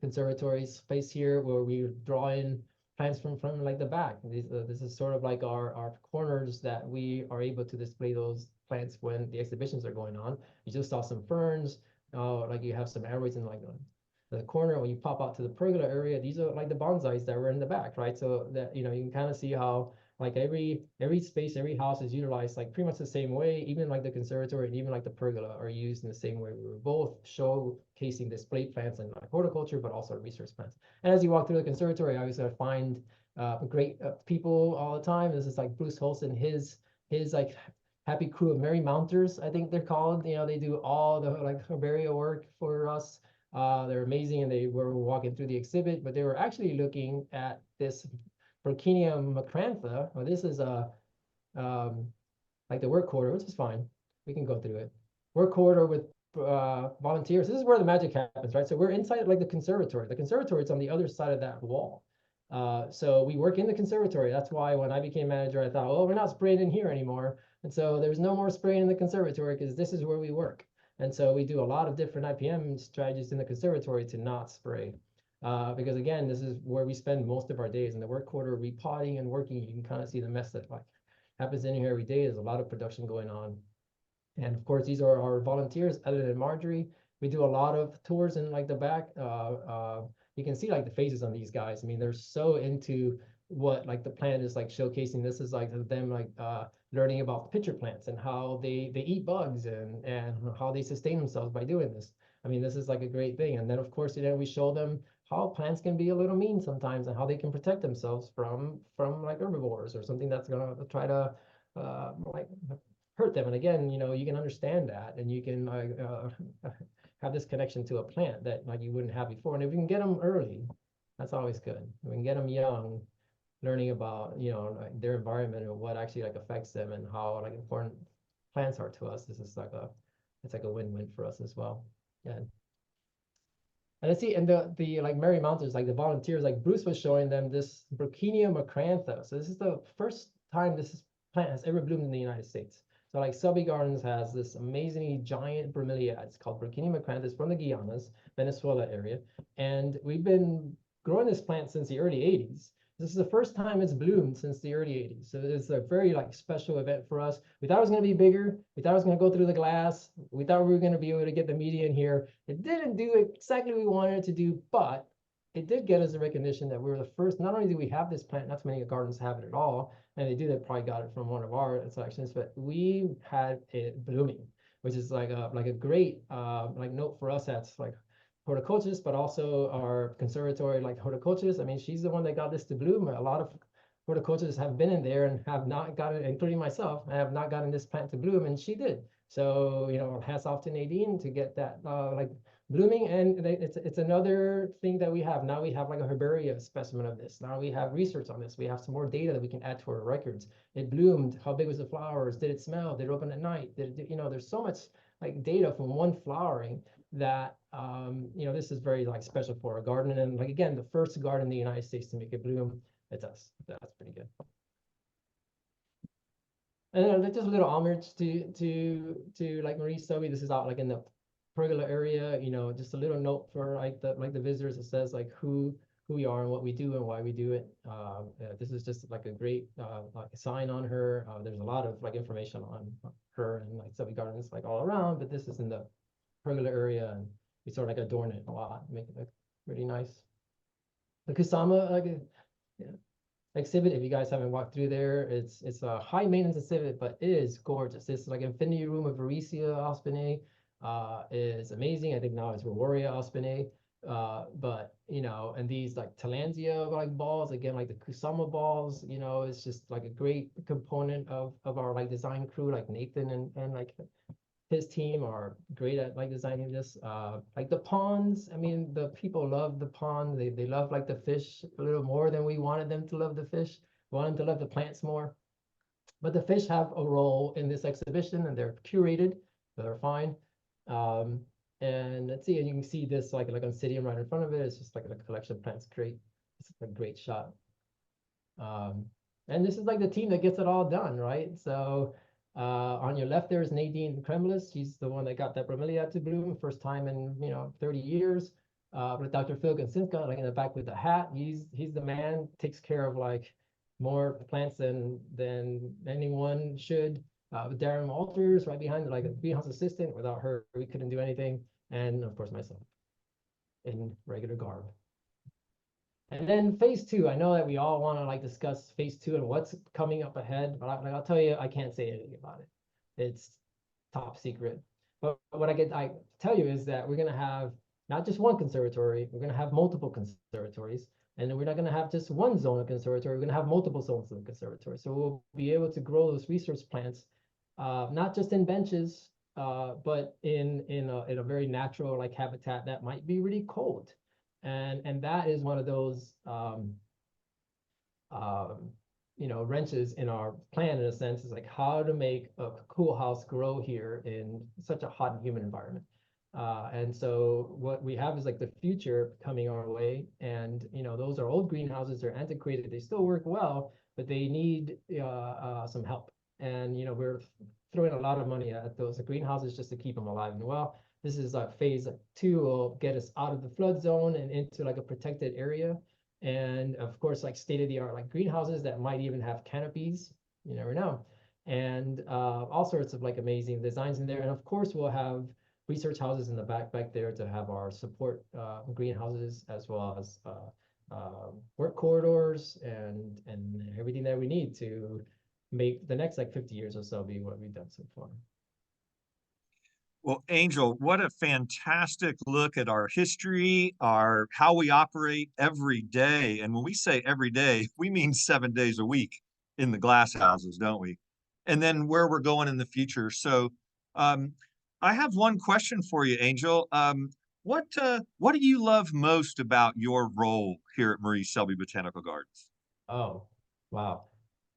conservatory space here where we draw in plants from like the back. This is sort of like our corners that we are able to display those plants when the exhibitions are going on. You just saw some ferns, like you have some airways in like the corner. When you pop out to the pergola area, these are like the bonsais that were in the back, right? So that, you know, you can kind of see how like every space, every house is utilized like pretty much the same way. Even like the conservatory and even like the pergola are used in the same way. We were both showcasing display plants and like horticulture, but also research plants. And as you walk through the conservatory, obviously I find great people all the time. This is like Bruce Holson, his like happy crew of Merry Mounters, I think they're called. You know, they do all the like herbaria work for us. They're amazing, and they were walking through the exhibit, but they were actually looking at this Burkinium macrantha. Well, this is a like the work corridor, which is fine. We can go through it. Work corridor with volunteers. This is where the magic happens, right? So we're inside like the conservatory. The conservatory is on the other side of that wall. So we work in the conservatory. That's why when I became manager, I thought, oh, we're not spraying in here anymore. And so there's no more spraying in the conservatory because this is where we work. And so we do a lot of different IPM strategies in the conservatory to not spray. Because again, this is where we spend most of our days in the work quarter, repotting and working. You can kind of see the mess that like happens in here every day. There's a lot of production going on. And of course, these are our volunteers, Ellen and Marjorie. We do a lot of tours in like the back. You can see like the faces on these guys. I mean, they're so into what like the plant is like showcasing. This is like them like learning about pitcher plants and how they eat bugs and how they sustain themselves by doing this. I mean, this is like a great thing. And then of course, you know, we show them how plants can be a little mean sometimes and how they can protect themselves from like herbivores or something that's gonna try to like hurt them. And again, you know, you can understand that, and you can have this connection to a plant that like you wouldn't have before. And if we can get them early, that's always good. We can get them young, learning about, you know, like their environment and what actually like affects them and how like important plants are to us. This is like it's like a win-win for us as well. Yeah. And let's see, and the like Mary Mountains, like the volunteers, like Bruce was showing them this Burkinia macrantha. So this is the first time this plant has ever bloomed in the United States. So like Selby Gardens has this amazingly giant bromeliad. It's called Burkinia macrantha. It's from the Guianas, Venezuela area. And we've been growing this plant since the early 80s. This is the first time it's bloomed since the early 80s. So it's a very like special event for us. We thought it was going to be bigger. We thought it was going to go through the glass. We thought we were going to be able to get the media in here. It didn't do exactly what we wanted it to do, but it did get us the recognition that we were the first. Not only do we have this plant, not too many gardens have it at all, and they do, they probably got it from one of our selections, but we had it blooming, which is like a great like note for us that's like horticulturists, but also our conservatory like horticulturist. I mean, she's the one that got this to bloom. A lot of horticulturists have been in there and have not gotten, including myself, I have not gotten this plant to bloom, and she did. So, you know, hats off to Nadine to get that like blooming. And it's another thing that we have. Now we have like a herbaria specimen of this. Now we have research on this. We have some more data that we can add to our records. It bloomed. How big was the flowers? Did it smell? Did it open at night? Did it, you know, there's so much like data from one flowering that you know, this is very like special for our garden. And like again, the first garden in the United States to make it bloom, it's us. That's pretty good. And just a little homage to like Marie Selby. This is out like in the pergola area, you know, just a little note for like the visitors. It says like who we are and what we do and why we do it. This is just like a great like a sign on her. There's a lot of like information on her and like Selby Gardens like all around, but this is in the pergola area, and we sort of like adorn it a lot, make it look really nice. The Kusama like yeah, exhibit, if you guys haven't walked through there, it's a high maintenance exhibit, but it is gorgeous. It's like infinity room of Varesia ospinae is amazing. I think now it's Rowaria ospinae. But you know, and these like Tillandsia like balls, again, like the Kusama balls, you know, it's just like a great component of our like design crew, like Nathan and like his team are great at like designing this. Like the ponds, I mean, the people love the pond. They love like the fish a little more than we wanted them to love the fish. We want them to love the plants more. But the fish have a role in this exhibition, and they're curated, so they're fine. And let's see, and you can see this like on Cidium right in front of it. It's just like a collection of plants. Great, it's a great shot. And this is like the team that gets it all done, right? So on your left there is Nadine Kremlis. She's the one that got that bromeliad to bloom first time in 30 years. With Dr. Phil Gonsinska, like in the back with the hat, he's the man, takes care of like more plants than anyone should. With Darren Walters right behind, like a greenhouse assistant. Without her, we couldn't do anything. And of course myself in regular garb. And then phase two, I know that we all want to like discuss phase two and what's coming up ahead, but I'll tell you, I can't say anything about it. It's top secret. But what I tell you is that we're going to have not just one conservatory, we're going to have multiple conservatories. And then we're not going to have just one zone of conservatory, we're going to have multiple zones of the conservatory. So we'll be able to grow those research plants, not just in benches, but in a very natural like habitat that might be really cold. And that is one of those wrenches in our plan, in a sense, is like how to make a cool house grow here in such a hot and humid environment. And so what we have is like the future coming our way, and those are old greenhouses, they're antiquated, they still work well, but they need some help. And we're throwing a lot of money at those greenhouses just to keep them alive and well. This is phase two, will get us out of the flood zone and into like a protected area. And of course, like state-of-the-art like greenhouses that might even have canopies, you never know. And all sorts of like amazing designs in there. And of course, we'll have research houses in the back there to have our support greenhouses, as well as work corridors and everything that we need to make the next like 50 years or so be what we've done so far. Well, Angel, what a fantastic look at our history, our how we operate every day. And when we say every day, we mean 7 days a week in the Glasshouses, don't we? And then where we're going in the future. So I have one question for you, Angel. What do you love most about your role here at Marie Selby Botanical Gardens? Oh, wow.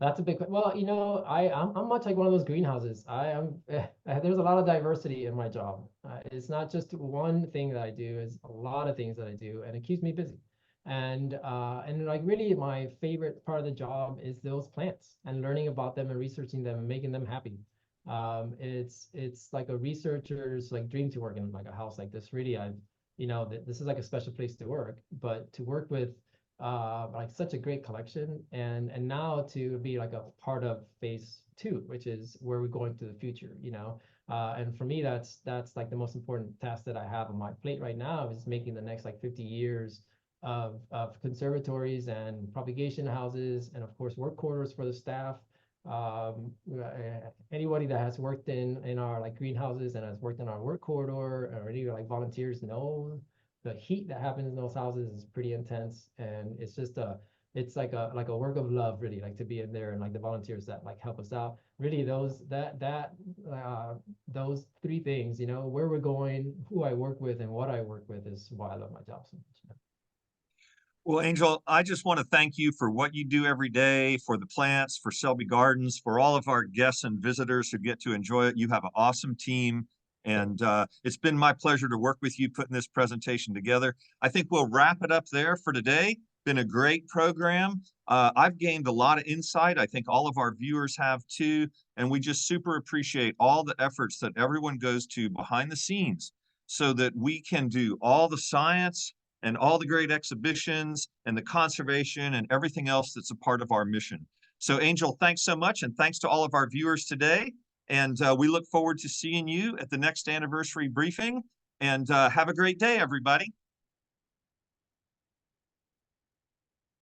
That's a big, well, you know, I'm much like one of those greenhouses. I am, there's a lot of diversity in my job. It's not just one thing that I do, it's a lot of things that I do, and it keeps me busy. And like really my favorite part of the job is those plants and learning about them and researching them and making them happy. It's like a researcher's like dream to work in like a house like this. Really, you know, this is like a special place to work, but to work with like such a great collection, and now to be like a part of phase 2, which is where we're going to the future, you know. And for me, that's like the most important task that I have on my plate right now, is making the next like 50 years of conservatories and propagation houses, and of course work quarters for the staff. Anybody that has worked in our like greenhouses and has worked in our work corridor, or any like volunteers know the heat that happens in those houses is pretty intense, and it's just it's like a work of love, really, like to be in there, and like the volunteers that like help us out, really those three things, you know, where we're going, who I work with, and what I work with, is why I love my job so much. Well, Angel, I just want to thank you for what you do every day, for the plants, for Selby Gardens, for all of our guests and visitors who get to enjoy it. You have an awesome team, and it's been my pleasure to work with you putting this presentation together. I think we'll wrap it up there for today. Been a great program. I've gained a lot of insight. I think all of our viewers have too, and we just super appreciate all the efforts that everyone goes to behind the scenes so that we can do all the science and all the great exhibitions and the conservation and everything else that's a part of our mission. So Angel, thanks so much. And thanks to all of our viewers today. And we look forward to seeing you at the next anniversary briefing. And have a great day, everybody.